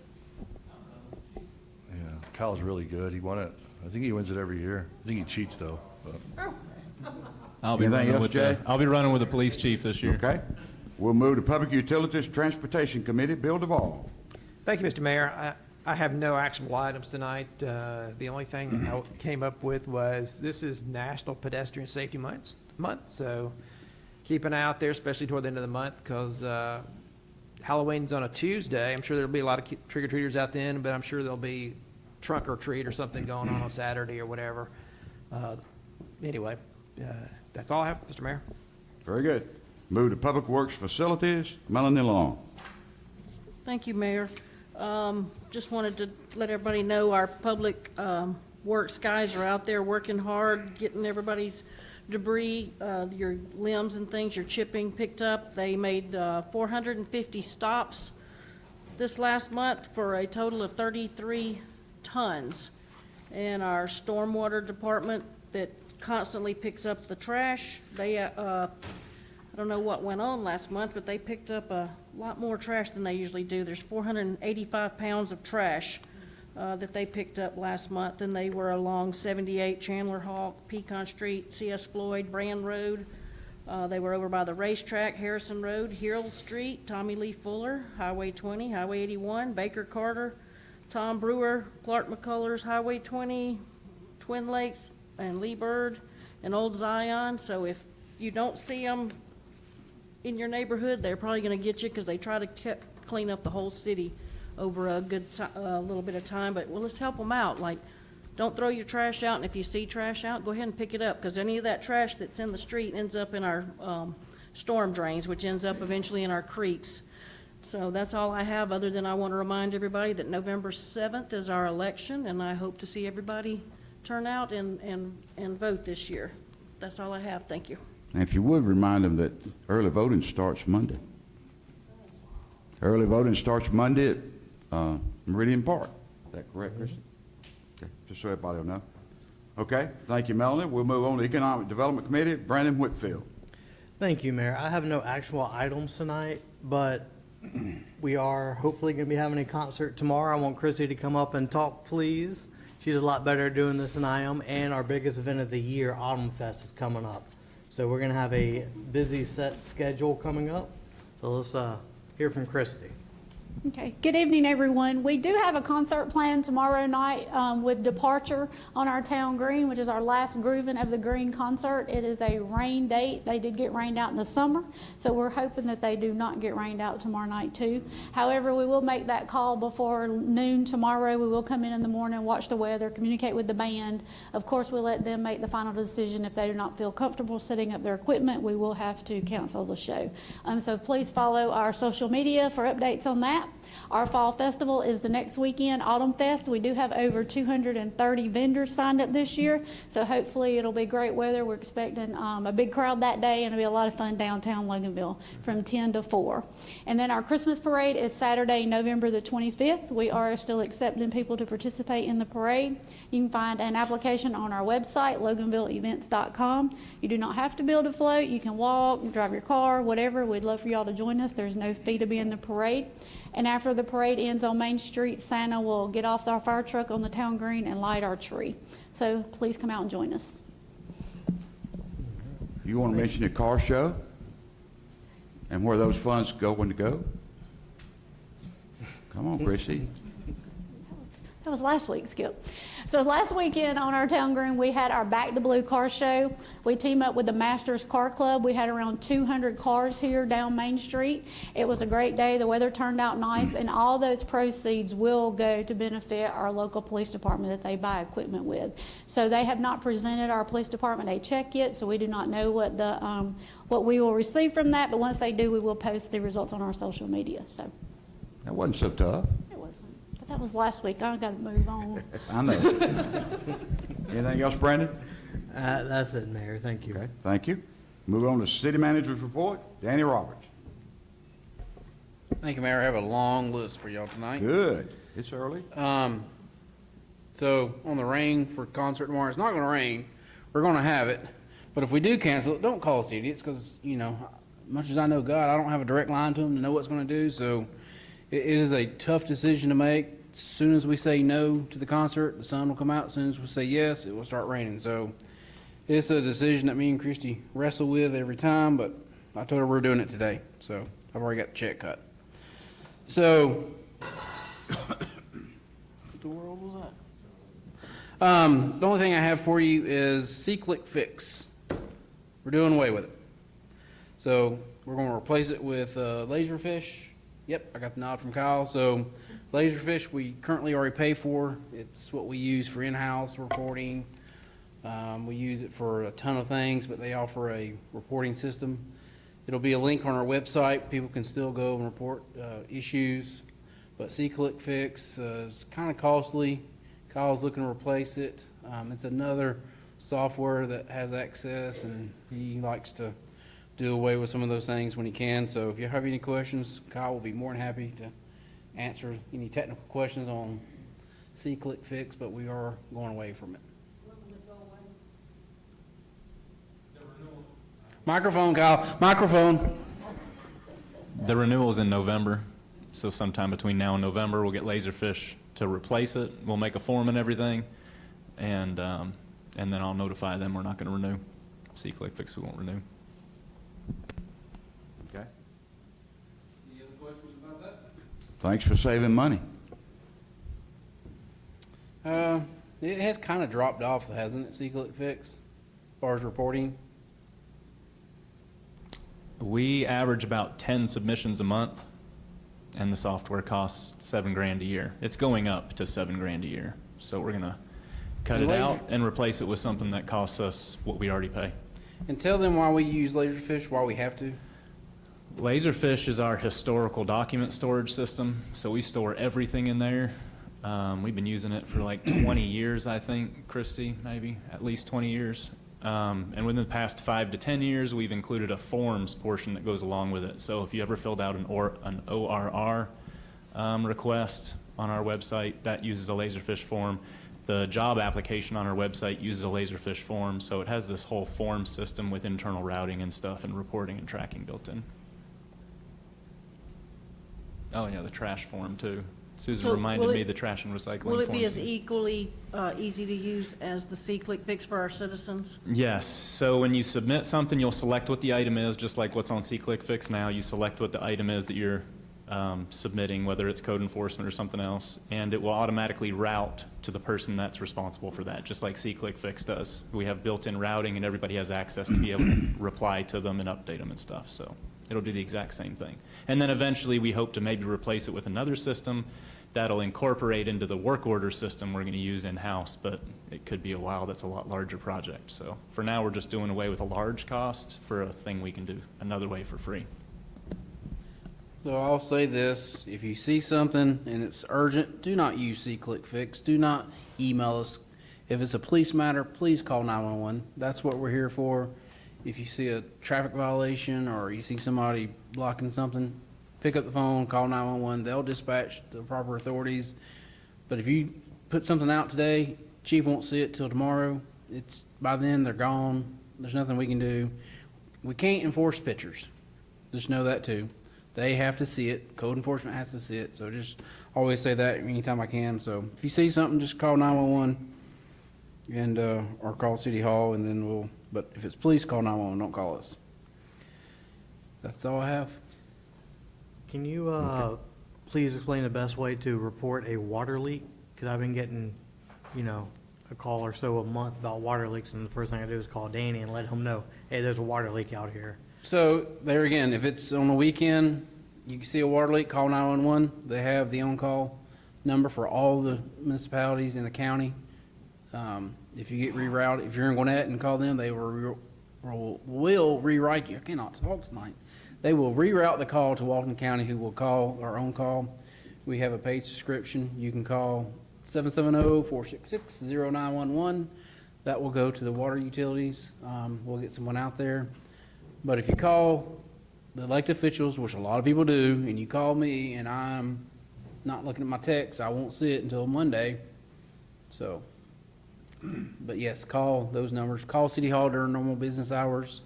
Yeah, Kyle's really good. He won it. I think he wins it every year. I think he cheats, though. But. I'll be Anything running else, with Jay? I'll be running with the police chief this year. Okay. We'll move to Public Utilities Transportation Committee. Bill Duvall. Thank you, Mr. Mayor. I have no actionable items tonight. The only thing I came up with was, this is National Pedestrian Safety Month, so keep an eye out there, especially toward the end of the month, because Halloween's on a Tuesday. I'm sure there'll be a lot of trick-or-treaters out then, but I'm sure there'll be trunk or treat or something going on Saturday or whatever. Anyway, that's all I have, Mr. Mayor. Very good. Move to Public Works Facilities. Melanie Long. Thank you, Mayor. Just wanted to let everybody know our public works guys are out there working hard, getting everybody's debris, your limbs and things you're chipping picked up. They made 450 stops this last month for a total of 33 tons. And our stormwater department that constantly picks up the trash. They, I don't know what went on last month, but they picked up a lot more trash than they usually do. There's 485 pounds of trash that they picked up last month, and they were along 78 Chandler Hawk, Pecan Street, C.S. Floyd, Brand Road. They were over by the racetrack, Harrison Road, Hill Street, Tommy Lee Fuller, Highway 20, Highway 81, Baker Carter, Tom Brewer, Clark McCullers, Highway 20, Twin Lakes, and Lee Bird, and Old Zion. So if you don't see them in your neighborhood, they're probably going to get you because they try to clean up the whole city over a good little bit of time. But well, let's help them out. Like, don't throw your trash out, and if you see trash out, go ahead and pick it up, because any of that trash that's in the street ends up in our storm drains, which ends up eventually in our creeks. So that's all I have, other than I want to remind everybody that November 7th is our election, and I hope to see everybody turn out and vote this year. That's all I have. Thank you. And if you would, remind them that early voting starts Monday. Early voting starts Monday at Meridian Park. Is that correct, Kristen? Okay, just so everybody will know. Okay, thank you, Melanie. We'll move on to Economic Development Committee. Brandon Whitfield. Thank you, Mayor. I have no actual items tonight, but we are hopefully going to be having a concert tomorrow. I want Chrissy to come up and talk, please. She's a lot better at doing this than I am. And our biggest event of the year, Autumn Fest, is coming up. So we're going to have a busy set schedule coming up. So let's hear from Christy. Okay. Good evening, everyone. We do have a concert planned tomorrow night with Departure on our town green, which is our last Groovin' of the Green concert. It is a rain date. They did get rained out in the summer, so we're hoping that they do not get rained out tomorrow night too. However, we will make that call before noon tomorrow. We will come in the morning, watch the weather, communicate with the band. Of course, we'll let them make the final decision. If they do not feel comfortable setting up their equipment, we will have to cancel the show. So please follow our social media for updates on that. Our fall festival is the next weekend, Autumn Fest. We do have over 230 vendors signed up this year, so hopefully it'll be great weather. We're expecting a big crowd that day, and it'll be a lot of fun downtown Loganville from 10 to 4. And then our Christmas parade is Saturday, November the 25th. We are still accepting people to participate in the parade. You can find an application on our website, loganvilleevents.com. You do not have to build a float. You can walk, drive your car, whatever. We'd love for y'all to join us. There's no fee to be in the parade. And after the parade ends on Main Street, Santa will get off our fire truck on the town green and light our tree. So please come out and join us. You want to mention your car show and where those funds going to go? Come on, Chrissy. That was last week, Skip. So last weekend on our town green, we had our Back the Blue car show. We teamed up with the Masters Car Club. We had around 200 cars here down Main Street. It was a great day. The weather turned out nice, and all those proceeds will go to benefit our local police department that they buy equipment with. So they have not presented our police department a check yet, so we do not know what we will receive from that. But once they do, we will post the results on our social media. So That wasn't so tough. that was last week. I got to move on. I know. Anything else, Brandon? That's it, Mayor. Thank you. Okay, thank you. Move on to City Manager's Report. Danny Roberts. Thank you, Mayor. I have a long list for y'all tonight. Good. It's early. So on the rain for concert tomorrow, it's not going to rain. We're going to have it. But if we do cancel it, don't call us idiots, because, you know, much as I know God, I don't have a direct line to him to know what's going to do. So it is a tough decision to make. As soon as we say no to the concert, the sun will come out. As soon as we say yes, it will start raining. So it's a decision that me and Christy wrestle with every time, but I told her we're doing it today. So I've already got the check cut. So what the world was that? The only thing I have for you is C-Click Fix. We're doing away with it. So we're going to replace it with Laserfish. Yep, I got the nod from Kyle. So Laserfish we currently already pay for. It's what we use for in-house reporting. We use it for a ton of things, but they offer a reporting system. It'll be a link on our website. People can still go and report issues. But C-Click Fix is kind of costly. Kyle's looking to replace it. It's another software that has access, and he likes to do away with some of those things when he can. So if you have any questions, Kyle will be more than happy to answer any technical questions on C-Click Fix, but we are going away from it. Microphone, Kyle, microphone. The renewal is in November, so sometime between now and November, we'll get Laserfish to replace it. We'll make a form and everything, and then I'll notify them we're not going to renew. C-Click Fix, we won't renew. Okay. Any other questions about that? Thanks for saving money. It has kind of dropped off, hasn't it, C-Click Fix, as far as reporting? We average about 10 submissions a month, and the software costs $7,000 a year. It's going up to $7,000 a year, so we're going to cut it out and replace it with something that costs us what we already pay. And tell them why we use Laserfish, why we have to. Laserfish is our historical document storage system, so we store everything in there. We've been using it for like 20 years, I think, Christy, maybe, at least 20 years. And within the past 5 to 10 years, we've included a forms portion that goes along with it. So if you ever filled out an ORR request on our website, that uses a Laserfish form. The job application on our website uses a Laserfish form, so it has this whole form system with internal routing and stuff and reporting and tracking built in. Oh yeah, the trash form too. Susan So reminded will me it- the trash and recycling Will it be forms. as equally easy to use as the C-Click Fix for our citizens? Yes, so when you submit something, you'll select what the item is, just like what's on C-Click Fix now. You select what the item is that you're submitting, whether it's code enforcement or something else, and it will automatically route to the person that's responsible for that, just like C-Click Fix does. We have built-in routing, and everybody has access to be able to reply to them and update them and stuff, so it'll do the exact same thing. And then eventually, we hope to maybe replace it with another system that'll incorporate into the work order system we're going to use in-house, but it could be a while. That's a lot larger project. So for now, we're just doing away with a large cost for a thing we can do another way for free. So I'll say this, if you see something and it's urgent, do not use C-Click Fix. Do not email us. If it's a police matter, please call 911. That's what we're here for. If you see a traffic violation or you see somebody blocking something, pick up the phone, call 911. They'll dispatch the proper authorities. But if you put something out today, chief won't see it till tomorrow. It's by then they're gone. There's nothing we can do. We can't enforce pictures. Just know that too. They have to see it. Code enforcement has to see it. So just always say that anytime I can. So if you see something, just call 911 and or call City Hall, and then we'll. But if it's police, call 911. Don't call us. That's all I have. Can you please explain the best way to report a water leak? Because I've been getting, a call or so a month about water leaks, and the first thing I do is call Danny and let him know, hey, there's a water leak out here. So there again, if it's on the weekend, you can see a water leak, call 911. They have the on-call number for all the municipalities in the county. If you get rerouted, if you're in Gwinnett and call them, they will rewrite you. I cannot talk tonight. They will reroute the call to Walton County, who will call our own call. We have a paid subscription. You can call 770-466-0911. That will go to the water utilities. We'll get someone out there. But if you call the elected officials, which a lot of people do, and you call me and I'm not looking at my text, I won't see it until Monday. So, but yes, call those numbers. Call City Hall during normal business hours.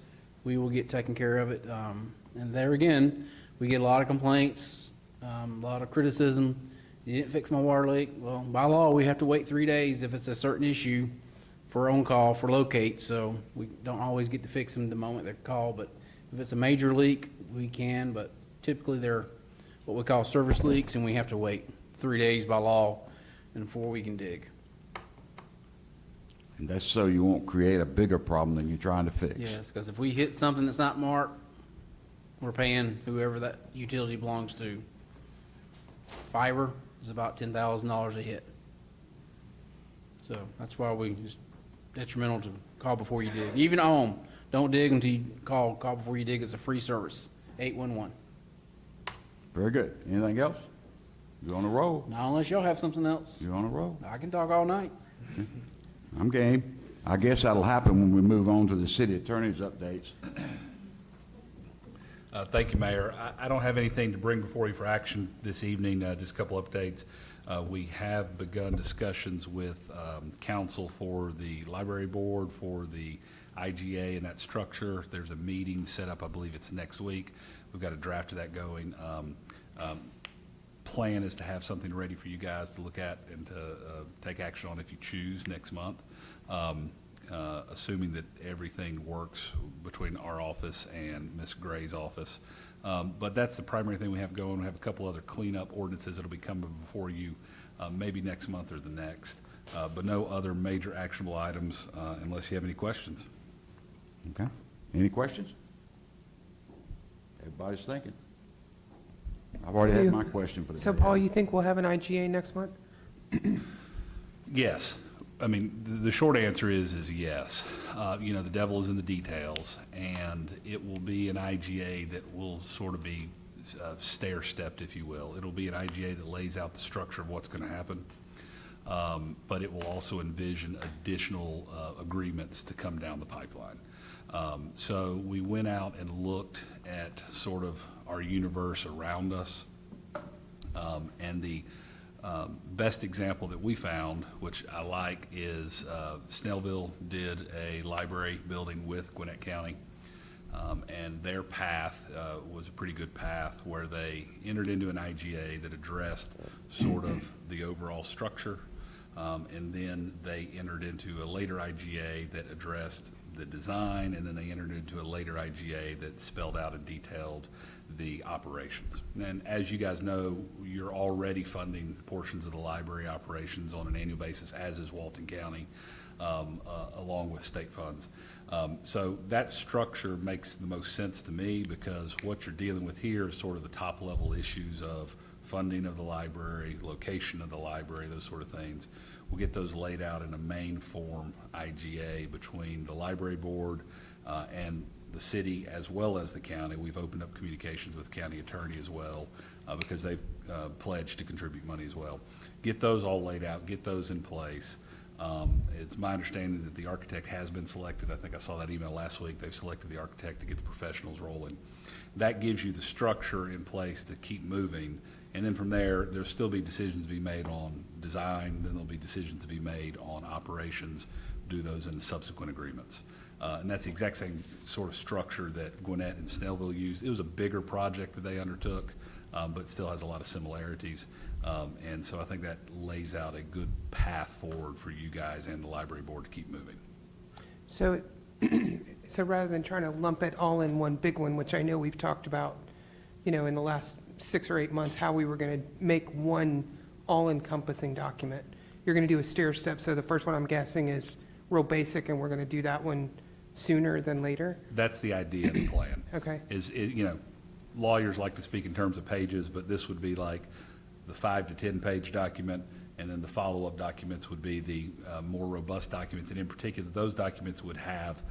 We will get taken care of it. And there again, we get a lot of complaints, a lot of criticism. You didn't fix my water leak. Well, by law, we have to wait 3 days if it's a certain issue for on-call, for locate, so we don't always get to fix them the moment they call, but if it's a major leak, we can, but typically they're what we call service leaks, and we have to wait 3 days by law before we can dig. And that's so you won't create a bigger problem than you're trying to fix. Yes, because if we hit something that's not marked, we're paying whoever that utility belongs to. Fiber is about $10,000 a hit. So that's why we just detrimental to call before you dig. Even at home, don't dig until you call before you dig. It's a free service, 811. Very good. Anything else? You on a roll? Not unless y'all have something else. You on a roll? I can talk all night. I'm game. I guess that'll happen when we move on to the city attorney's updates. Thank you, Mayor. I don't have anything to bring before you for action this evening, just a couple updates. We have begun discussions with council for the library board, for the IGA in that structure. There's a meeting set up, I believe it's next week. We've got a draft of that going. Plan is to have something ready for you guys to look at and to take action on if you choose next month, assuming that everything works between our office and Ms. Gray's office. But that's the primary thing we have going. We have a couple other cleanup ordinances that'll be coming before you maybe next month or the next, but no other major actionable items unless you have any questions. Okay. Any questions? Everybody's thinking. I've already had my question for the So day. Paul, you think we'll have an IGA next month? Yes. I mean, the short answer is yes. You know, the devil is in the details, and it will be an IGA that will sort of be stair-stepped, if you will. It'll be an IGA that lays out the structure of what's going to happen, but it will also envision additional agreements to come down the pipeline. So we went out and looked at sort of our universe around us, and the best example that we found, which I like, is Snellville did a library building with Gwinnett County, and their path was a pretty good path where they entered into an IGA that addressed sort of the overall structure, and then they entered into a later IGA that addressed the design, and then they entered into a later IGA that spelled out and detailed the operations. And as you guys know, you're already funding portions of the library operations on an annual basis, as is Walton County, along with state funds. So that structure makes the most sense to me, because what you're dealing with here is sort of the top level issues of funding of the library, location of the library, those sort of things. We'll get those laid out in a main form IGA between the library board and the city as well as the county. We've opened up communications with the county attorney as well, because they've pledged to contribute money as well. Get those all laid out, get those in place. It's my understanding that the architect has been selected. I think I saw that email last week. They've selected the architect to get the professionals rolling. That gives you the structure in place to keep moving. And then from there, there'll still be decisions to be made on design, then there'll be decisions to be made on operations, do those in subsequent agreements. And that's the exact same sort of structure that Gwinnett and Snellville used. It was a bigger project that they undertook, but still has a lot of similarities. And so I think that lays out a good path forward for you guys and the library board to keep moving. So, so rather than trying to lump it all in one big one, which I know we've talked about, you know, in the last 6 or 8 months, how we were going to make one all-encompassing document, you're going to do a stair step. So the first one, I'm guessing, is real basic, and we're going to do that one sooner than later? That's the idea of the plan. Okay. You know, lawyers like to speak in terms of pages, but this would be like the 5 to 10 page document, and then the follow-up documents would be the more robust documents. And in particular, those documents would have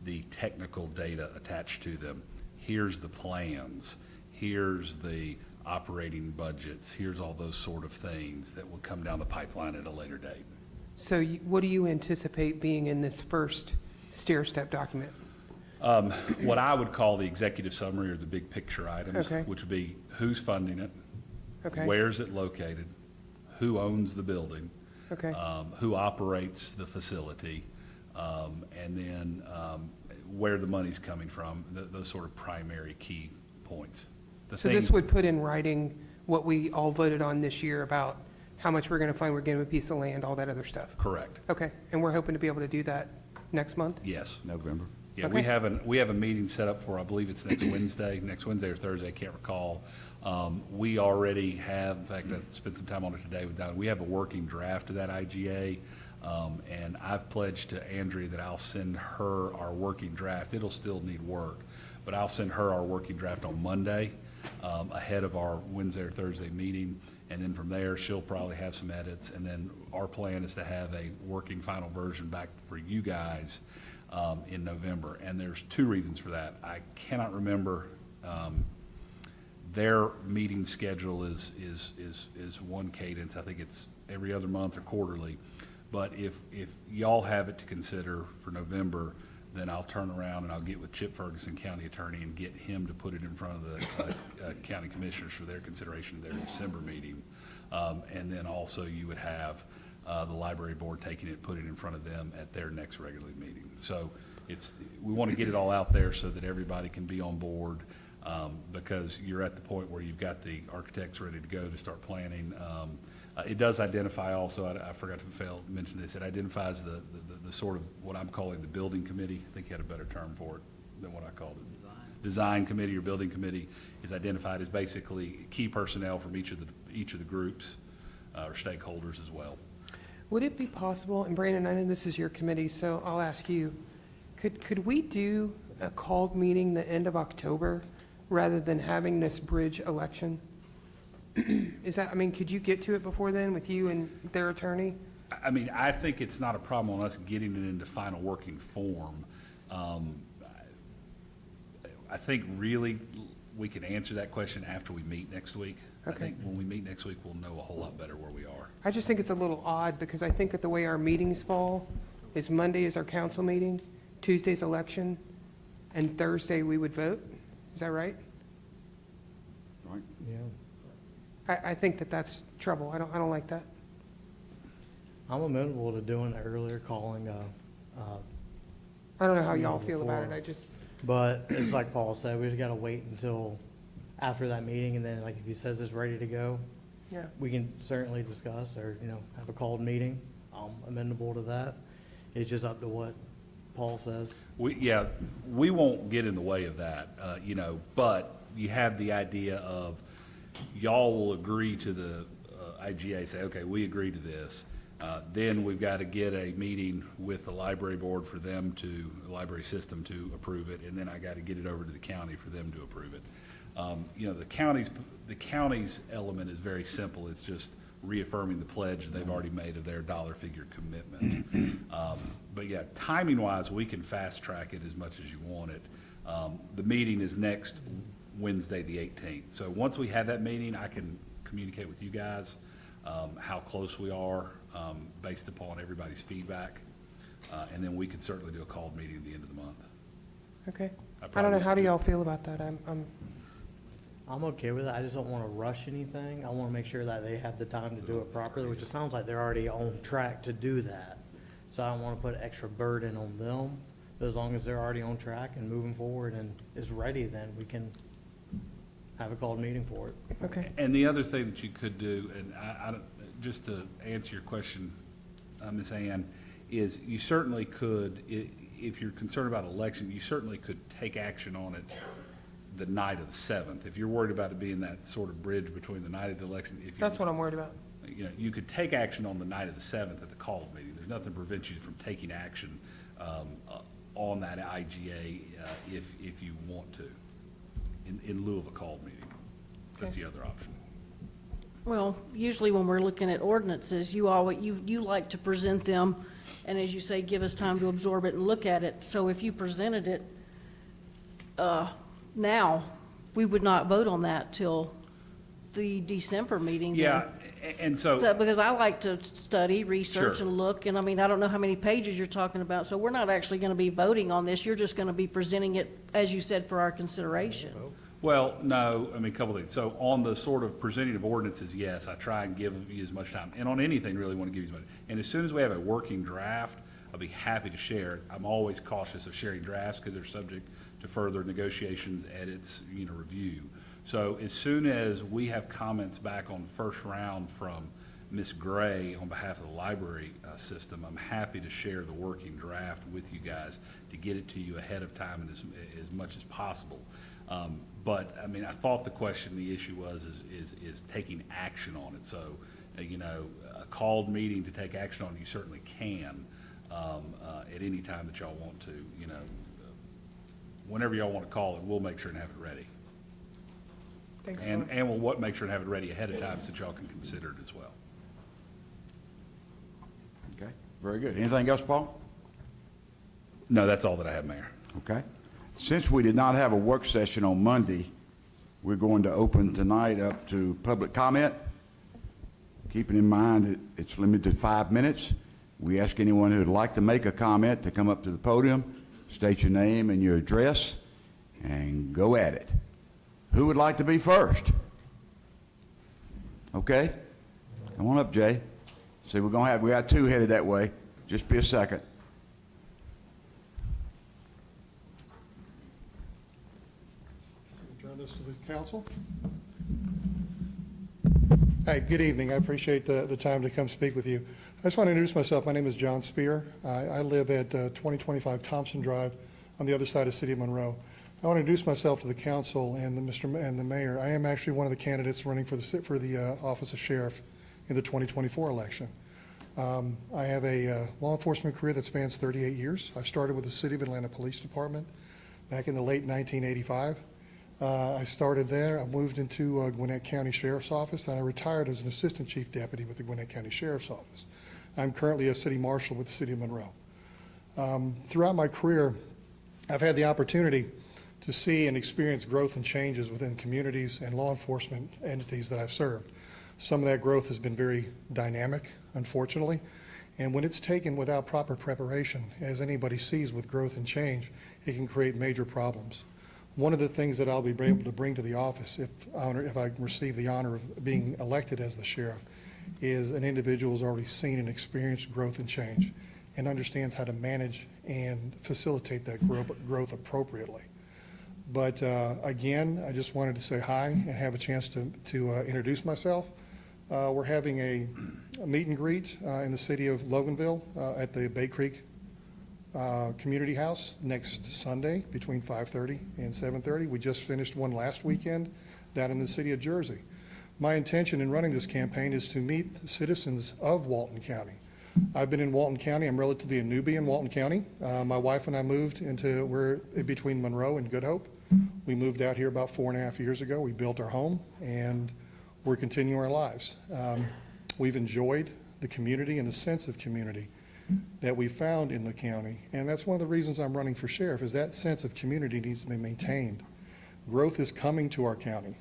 the technical data attached to them. Here's the plans. Here's the operating budgets. Here's all those sort of things that will come down the pipeline at a later date. So what do you anticipate being in this first stair step document? What I would call the executive summary or the big picture items, Okay. which would be who's funding it, Okay. where's it located, who owns the building, Okay. who operates the facility, and then where the money's coming from, those sort of primary key points. So this would put in writing what we all voted on this year about how much we're going to fund, we're getting a piece of land, all that other stuff? Correct. Okay, and we're hoping to be able to do that next month? Yes. November. Yeah, Okay. we have a meeting set up for, I believe it's next Wednesday or Thursday, I can't recall. We already have, in fact, I spent some time on it today with Don. We have a working draft of that IGA, and I've pledged to Andrea that I'll send her our working draft. It'll still need work, but I'll send her our working draft on Monday, ahead of our Wednesday or Thursday meeting. And then from there, she'll probably have some edits. And then our plan is to have a working final version back for you guys in November. And there's 2 reasons for that. I cannot remember, their meeting schedule is one cadence. I think it's every other month or quarterly. But if y'all have it to consider for November, then I'll turn around and I'll get with Chip Ferguson, county attorney, and get him to put it in front of the county commissioners for their consideration of their December meeting. And then also you would have the library board taking it, put it in front of them at their next regular meeting. So we want to get it all out there so that everybody can be on board, because you're at the point where you've got the architects ready to go to start planning. It does identify also, I forgot to mention this, it identifies the sort of what I'm calling the building committee. I think you had a better term for it than what I called it. Design committee or building committee is identified as basically key personnel from each of the groups or stakeholders as well. Would it be possible, and Brandon, I know this is your committee, so I'll ask you, could we do a called meeting the end of October rather than having this bridge election? Is that, I mean, could you get to it before then with you and their attorney? I mean, I think it's not a problem on us getting it into final working form. I think really we can answer that question after we meet next week. I think when we meet next week, we'll know a whole lot better where we are. I just think it's a little odd because I think that the way our meetings fall is Monday is our council meeting, Tuesday's election, and Thursday we would vote. Is that right? Right. Yeah. I think that that's trouble. I don't like that. I'm amenable to doing it earlier, calling, I don't know how y'all feel about it. I just, but it's like Paul said, we just gotta wait until after that meeting, and then like if he says it's ready to go, yeah. we can certainly discuss or, have a called meeting. I'm amenable to that. It's just up to what Paul says. We won't get in the way of that, but you have the idea of y'all will agree to the IGA, say, okay, we agree to this. Then we've got to get a meeting with the library board for them the library system to approve it, and then I got to get it over to the county for them to approve it. The county's element is very simple. It's just reaffirming the pledge they've already made of their dollar figure commitment. But yeah, timing-wise, we can fast-track it as much as you want it. The meeting is next Wednesday, the 18th. So once we have that meeting, I can communicate with you guys how close we are based upon everybody's feedback. And then we could certainly do a called meeting at the end of the month. Okay. I don't know. How do y'all feel about that? I'm okay with it. I just don't want to rush anything. I want to make sure that they have the time to do it properly, which it sounds like they're already on track to do that. So I don't want to put extra burden on them. But as long as they're already on track and moving forward and is ready, then we can have a called meeting for it. Okay. And the other thing that you could do, and I don't, just to answer your question, Ms. Ann, is you certainly could, if you're concerned about election, you certainly could take action on it the night of the 7th. If you're worried about it being that sort of bridge between the night of the election. That's what I'm worried about. You could take action on the night of the 7th at the called meeting. There's nothing to prevent you from taking action on that IGA if you want to, in lieu of a called meeting. That's the other option. Well, usually when we're looking at ordinances, you like to present them, and as you say, give us time to absorb it and look at it. So if you presented it now, we would not vote on that till the December meeting. Yeah, and so. Because I like to study, research, Sure. and look, and I mean, I don't know how many pages you're talking about, so we're not actually going to be voting on this. You're just going to be presenting it, as you said, for our consideration. Well, no, I mean, a couple things. So on the sort of presenting of ordinances, yes, I try and give you as much time. And on anything, really want to give you as much. And as soon as we have a working draft, I'll be happy to share it. I'm always cautious of sharing drafts because they're subject to further negotiations, edits, review. So as soon as we have comments back on the first round from Ms. Gray on behalf of the library system, I'm happy to share the working draft with you guys to get it to you ahead of time and as much as possible. But I mean, I thought the issue was taking action on it. So, a called meeting to take action on, you certainly can at any time that y'all want to. Whenever y'all want to call it, we'll make sure and have it ready. Thanks, and we'll make sure and have it ready ahead of time so that y'all can consider it as well. Okay, very good. Anything else, Paul? No, that's all that I have, Mayor. Okay. Since we did not have a work session on Monday, we're going to open tonight up to public comment. Keeping in mind that it's limited to 5 minutes, we ask anyone who would like to make a comment to come up to the podium, state your name and your address, and go at it. Who would like to be first? Okay. Come on up, Jay. See, we got two headed that way. Just be a second. this to the council. Hi, good evening. I appreciate the time to come speak with you. I just want to introduce myself. My name is John Spear. I live at 2025 Thompson Drive on the other side of the city of Monroe. I want to introduce myself to the council and the mayor. I am actually one of the candidates running for the office of sheriff in the 2024 election. I have a law enforcement career that spans 38 years. I started with the City of Atlanta Police Department back in the late 1985. I started there. I moved into Gwinnett County Sheriff's Office, and I retired as an Assistant Chief Deputy with the Gwinnett County Sheriff's Office. I'm currently a City Marshal with the City of Monroe. Throughout my career, I've had the opportunity to see and experience growth and changes within communities and law enforcement entities that I've served. Some of that growth has been very dynamic, unfortunately, and when it's taken without proper preparation, as anybody sees with growth and change, it can create major problems. One of the things that I'll be able to bring to the office if I receive the honor of being elected as the sheriff is an individual who's already seen and experienced growth and change and understands how to manage and facilitate that growth appropriately. But again, I just wanted to say hi and have a chance to introduce myself. We're having a meet and greet in the city of Loganville at the Bay Creek Community House next Sunday between 5:30 and 7:30. We just finished one last weekend down in the city of Jersey. My intention in running this campaign is to meet the citizens of Walton County. I've been in Walton County. I'm relatively a newbie in Walton County. My wife and I we're between Monroe and Good Hope. We moved out here about 4.5 years ago. We built our home, and we're continuing our lives. We've enjoyed the community and the sense of community that we found in the county, and that's one of the reasons I'm running for sheriff, is that sense of community needs to be maintained. Growth is coming to our county.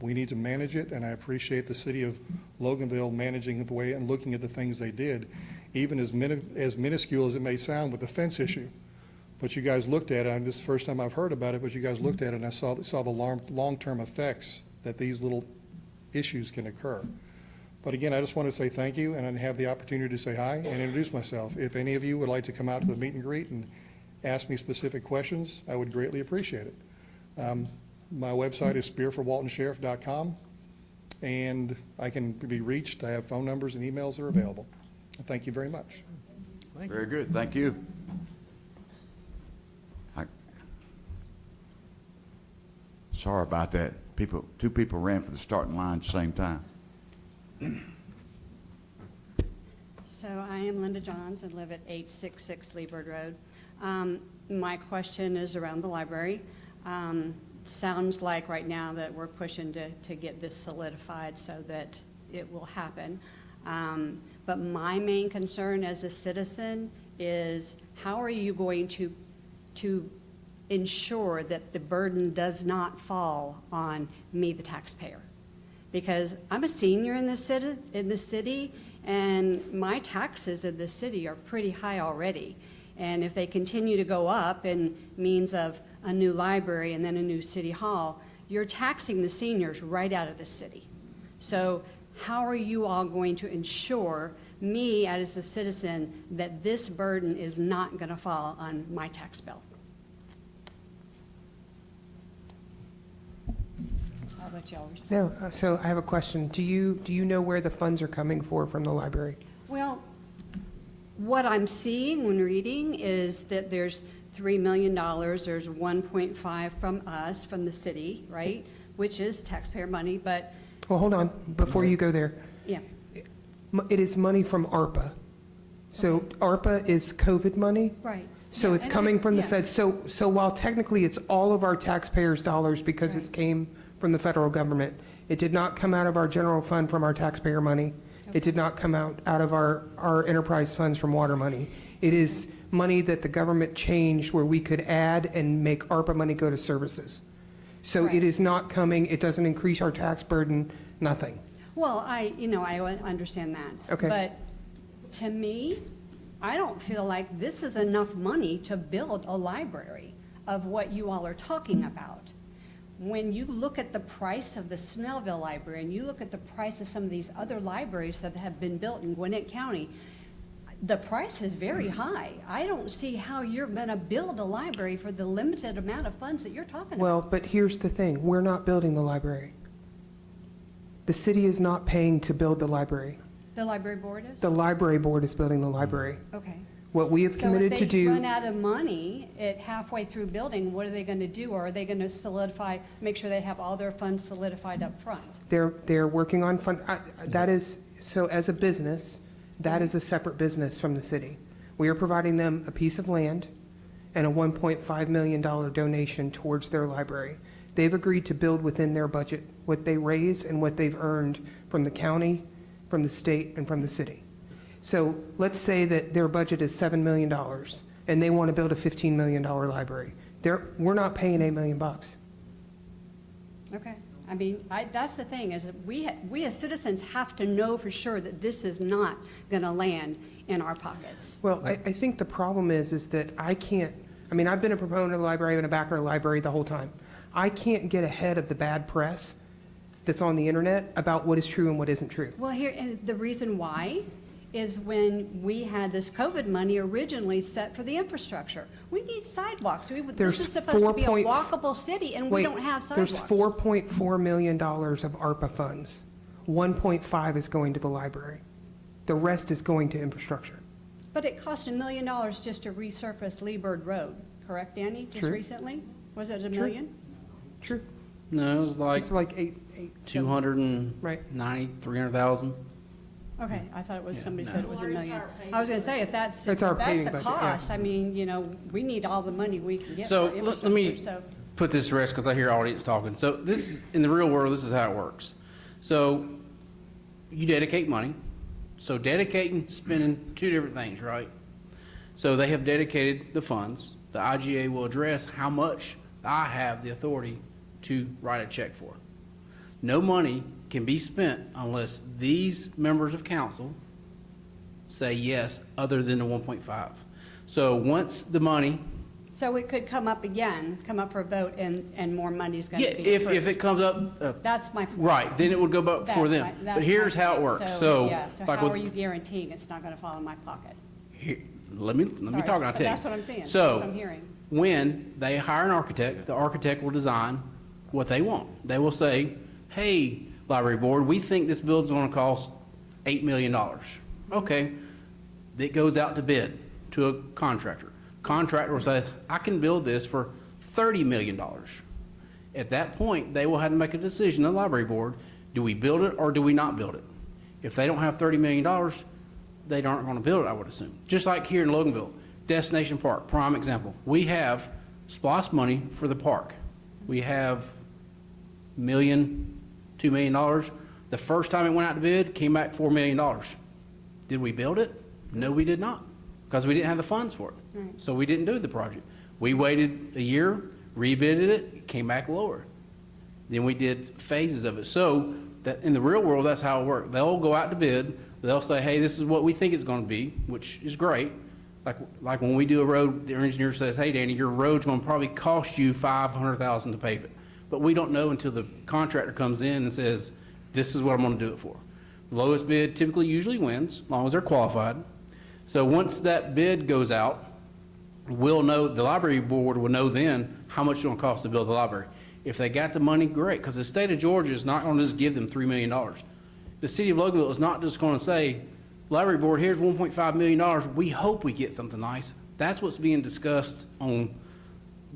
We need to manage it, and I appreciate the city of Loganville managing it the way and looking at the things they did, even as minuscule as it may sound with the fence issue. But you guys looked at it, and this is the first time I've heard about it, but you guys looked at it and I saw the long-term effects that these little issues can occur. But again, I just want to say thank you, and I have the opportunity to say hi and introduce myself. If any of you would like to come out to the meet and greet and ask me specific questions, I would greatly appreciate it. My website is spearforwaltonsheriff.com, and I can be reached. I have phone numbers and emails that are available. Thank you very much. Very good, thank you. Sorry about that. Two people ran for the starting line at the same time. So I am Linda Johns and live at 866 Leebird Road. My question is around the library. Sounds like right now that we're pushing to get this solidified so that it will happen. But my main concern as a citizen is how are you going to ensure that the burden does not fall on me, the taxpayer? Because I'm a senior in the city, and my taxes in the city are pretty high already. And if they continue to go up in means of a new library and then a new city hall, you're taxing the seniors right out of the city. So how are you all going to ensure me as a citizen that this burden is not going to fall on my tax bill? I'll let y'all respond. No, so I have a question. Do you know where the funds are coming from the library? Well, what I'm seeing when reading is that there's $3 million, there's 1.5 from us, from the city, right? Which is taxpayer money, but. Well, hold on, before you go there. Yeah. It is money from ARPA. So ARPA is COVID money? Right. So it's coming from the feds. So while technically it's all of our taxpayers' dollars because it came from the federal government, it did not come out of our general fund from our taxpayer money. It did not come out of our enterprise funds from water money. It is money that the government changed where we could add and make ARPA money go to services. So it is not coming, it doesn't increase our tax burden, nothing. Well, I understand that. Okay. But to me, I don't feel like this is enough money to build a library of what you all are talking about. When you look at the price of the Snellville Library and you look at the price of some of these other libraries that have been built in Gwinnett County, the price is very high. I don't see how you're going to build a library for the limited amount of funds that you're talking about. Well, but here's the thing, we're not building the library. The city is not paying to build the library. The library board is? The library board is building the library. Okay. What we have committed to So if they do. run out of money at halfway through building, what are they going to do? Or are they going to solidify, make sure they have all their funds solidified up front? They're working on that is, so as a business, that is a separate business from the city. We are providing them a piece of land and a $1.5 million donation towards their library. They've agreed to build within their budget what they raise and what they've earned from the county, from the state, and from the city. So let's say that their budget is $7 million and they want to build a $15 million library. We're not paying $8 million. Okay. I mean, that's the thing, is that we as citizens have to know for sure that this is not going to land in our pockets. Well, I think the problem is that I've been a proponent of the library and a backer of the library the whole time. I can't get ahead of the bad press that's on the internet about what is true and what isn't true. Well, here, and the reason why is when we had this COVID money originally set for the infrastructure. We need sidewalks. This is supposed to be a walkable city, and we don't have sidewalks. There's $4.4 million of ARPA funds. 1.5 is going to the library. The rest is going to infrastructure. But it cost $1 million just to resurface Lee Bird Road, correct, Danny? Just True. recently? Was it $1 True. million? True. No, it was like It's like eight. 290, 300,000. Okay, I thought it was, somebody no. said it was $1 million. I was going to say, if that's It's our paving a budget, yeah. cost, I mean, we need all the money we can get So for let infrastructure, me so. put this to rest because I hear audience talking. So this, in the real world, this is how it works. So you dedicate money. So dedicating, spending, two different things, right? So they have dedicated the funds. The IGA will address how much I have the authority to write a check for. No money can be spent unless these members of council say yes, other than the 1.5. So once the money, So it could come up again, come up for a vote, and more money's going yeah, to be if approved. it comes up, That's my point. right, then it would go back for them. But here's how it works. So, Yeah, so like how with, are you guaranteeing it's not going to fall in my pocket? here, let me Sorry, talk and I'll but tell you. that's what I'm saying. That's So what I'm hearing. when they hire an architect, the architect will design what they want. They will say, hey, library board, we think this building's going to cost $8 million. Okay, it goes out to bid to a contractor. Contractor will say, I can build this for $30 million. At that point, they will have to make a decision, the library board, do we build it or do we not build it? If they don't have $30 million, they aren't going to build it, I would assume. Just like here in Loganville, Destination Park, prime example. We have SPOS money for the park. We have $1 million, $2 million. The first time it went out to bid, came back $4 million. Did we build it? No, we did not, because we didn't have the funds for it. Right. So we didn't do the project. We waited a year, rebidded it came back lower. Then we did phases of it. So that in the real world, that's how it works. They'll go out to bid. They'll say, hey, this is what we think it's going to be, which is great. Like when we do a road, the engineer says, hey, Danny, your road's going to probably cost you $500,000 to pave it. But we don't know until the contractor comes in and says, this is what I'm going to do it for. The lowest bid typically usually wins, as long as they're qualified. So once that bid goes out, we'll know, the library board will know then how much it's going to cost to build the library. If they got the money, great, because the state of Georgia is not going to just give them $3 million. The city of Loganville is not just going to say, library board, here's $1.5 million. We hope we get something nice. That's what's being discussed on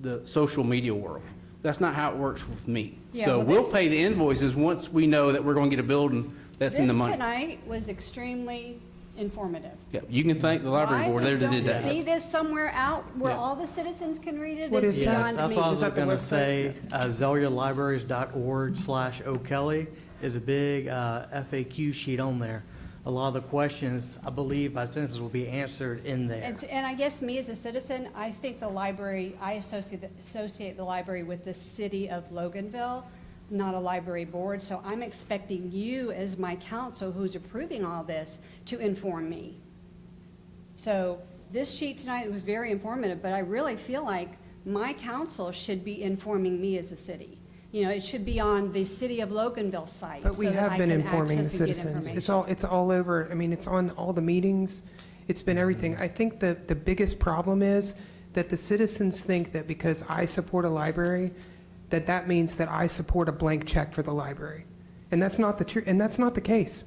the social media world. That's not how it works with me. Yeah, So well, we'll this- pay the invoices once we know that we're going to get a building that's in the money. This tonight was extremely informative. Yeah, you can thank the library board, they did See that. this somewhere out where Yeah. all the citizens can read it? What It's is Yes, beyond that's me. what I was Is that the going to website? say. ZeliaLibraries.org/O'Kelly is a big FAQ sheet on there. A lot of the questions, I believe, by citizens will be answered in there. And I guess me as a citizen, I think the library, I associate the library with the city of Loganville, not a library board. So I'm expecting you as my counsel who's approving all this to inform me. So this sheet tonight was very informative, but I really feel like my counsel should be informing me as a city. You know, it should be on the City of Loganville site. But we so that have I been can informing the access and get citizens. information. It's all over, I mean, it's on all the meetings. It's been everything. I think the biggest problem is that the citizens think that because I support a library, that means that I support a blank check for the library. And that's not the truth, and that's not the case.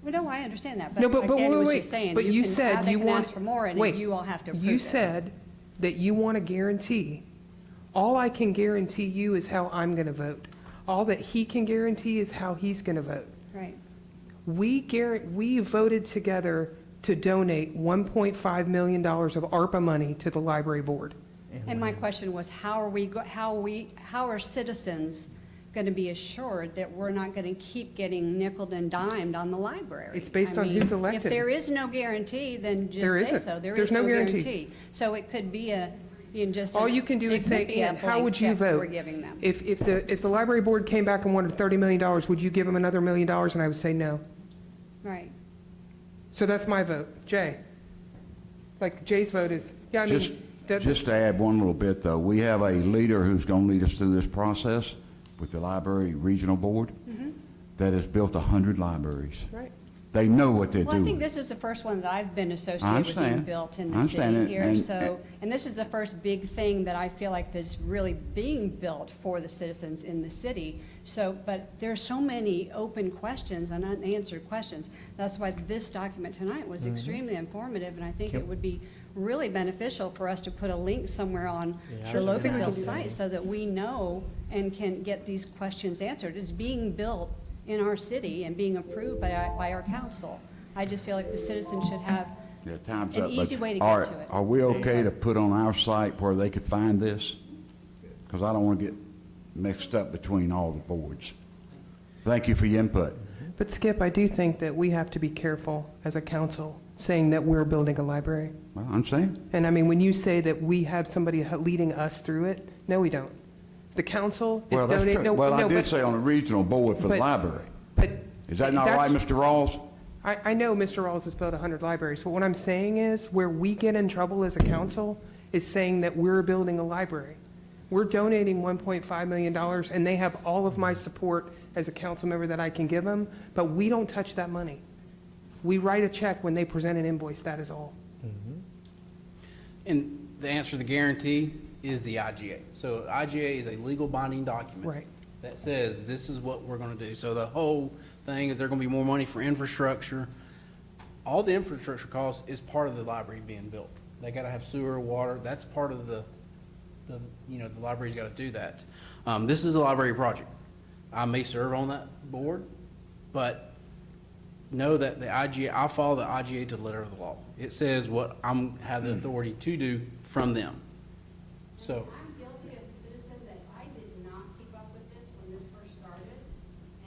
Well, no, I understand that, No, but but like Danny was wait, just saying, but you can said have- they you can want. ask for more, and wait, you all have to approve You it. said that you want to guarantee. All I can guarantee you is how I'm going to vote. All that he can guarantee is how he's going to vote. Right. We voted together to donate $1.5 million of ARPA money to the library board. And my question was, how are citizens going to be assured that we're not going to keep getting nickeled and dimed on the library? It's based I on mean, who's elected. If there is no guarantee, then There just say isn't. so. There There's is no no guarantee. guarantee. So it could be just. All you can do is say, Ian, how would you vote? We're giving them. If the library board came back and wanted $30 million, would you give them another $1 million? And I would say no. Right. So that's my vote. Jay? Like, Jay's vote is, yeah, I Just, mean, that, just to add one little bit, though, we have a leader who's going to lead us through this process with the library regional board that has built 100 libraries. right. They know what they're Well, I think doing. this is the first one that I've been I associated with being understand. built in I the understand city it, here. and- So, and this is the first big thing that I feel like that's really being built for the citizens in the city. So, but there's so many open questions and unanswered questions. That's why this document tonight was extremely informative, and I think it would be really beneficial for us to put a link somewhere on the Loganville site so that we know and can get these questions answered. It's being built in our city and being approved by our council. I just feel like the citizens should have Yeah, time's an up, easy but way to are- get to it. Are we okay to put on our site where they could find this? Because I don't want to get mixed up between all the boards. Thank you for your input. But Skip, I do think that we have to be careful as a council saying that we're building a library. Well, I'm saying, And I mean, when you say that we have somebody leading us through it, no, we don't. The council is well, that's donating. true. Well, I did but- say on the regional board for the but- library. But Is that not right, that's- Mr. Rawls? I know Mr. Rawls has built 100 libraries, but what I'm saying is where we get in trouble as a council is saying that we're building a library. We're donating $1.5 million, and they have all of my support as a council member that I can give them, but we don't touch that money. We write a check when they present an invoice, that is all. And the answer to the guarantee is the IGA. So IGA is a legal binding document. Right. That says this is what we're gonna do. So the whole thing is there gonna be more money for infrastructure. All the infrastructure costs is part of the library being built. They gotta have sewer, water, that's part of the library's gotta do that. This is a library project. I may serve on that board, but know that the IGA, I follow the IGA to the letter of the law. It says what have the authority to do from them. So, I'm guilty as a citizen that I did not keep up with this when this first started,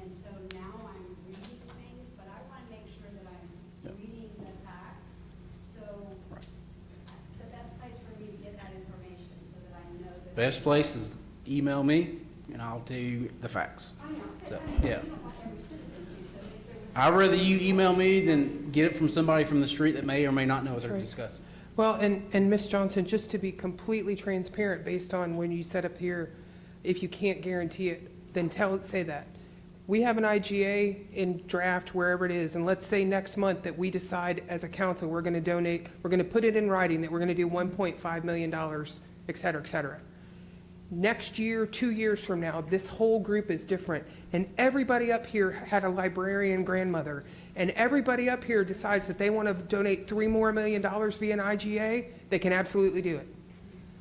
and so now I'm reading things, but I want to make sure that I'm reading the facts. So the best place for me to get that information so that I know that. best place is email me, and I'll tell you the facts. I know, So, but yeah. you don't want every citizen to, so if there was. I'd rather you email me than get it from somebody from the street that may or may not know what they're right. discussing. Well, and Ms. Johnson, just to be completely transparent, based on when you set up here, if you can't guarantee it, then say that. We have an IGA in draft wherever it is, and let's say next month that we decide as a council, we're going to donate, we're going to put it in writing that we're going to do $1.5 million, et cetera, et cetera. Next year, 2 years from now, this whole group is different, and everybody up here had a librarian grandmother, and everybody up here decides that they want to donate $3 more million via an IGA, they can absolutely do it.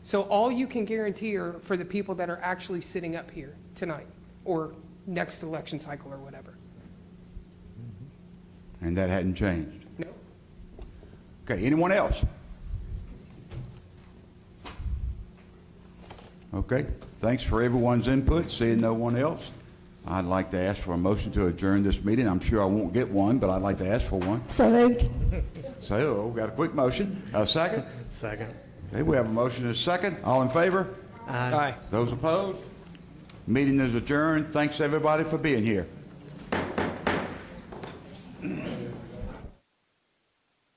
So all you can guarantee are for the people that are actually sitting up here tonight, or next election cycle or whatever. And that hadn't changed. No. Okay, anyone else? Okay, thanks for everyone's input. Seeing no one else, I'd like to ask for a motion to adjourn this meeting. I'm sure I won't get one, but I'd like to ask for one. So moved. So, got a quick motion. A second? Second. Okay, we have a motion and a second. All in favor? Aye. Those opposed? Meeting is adjourned. Thanks, everybody, for being here.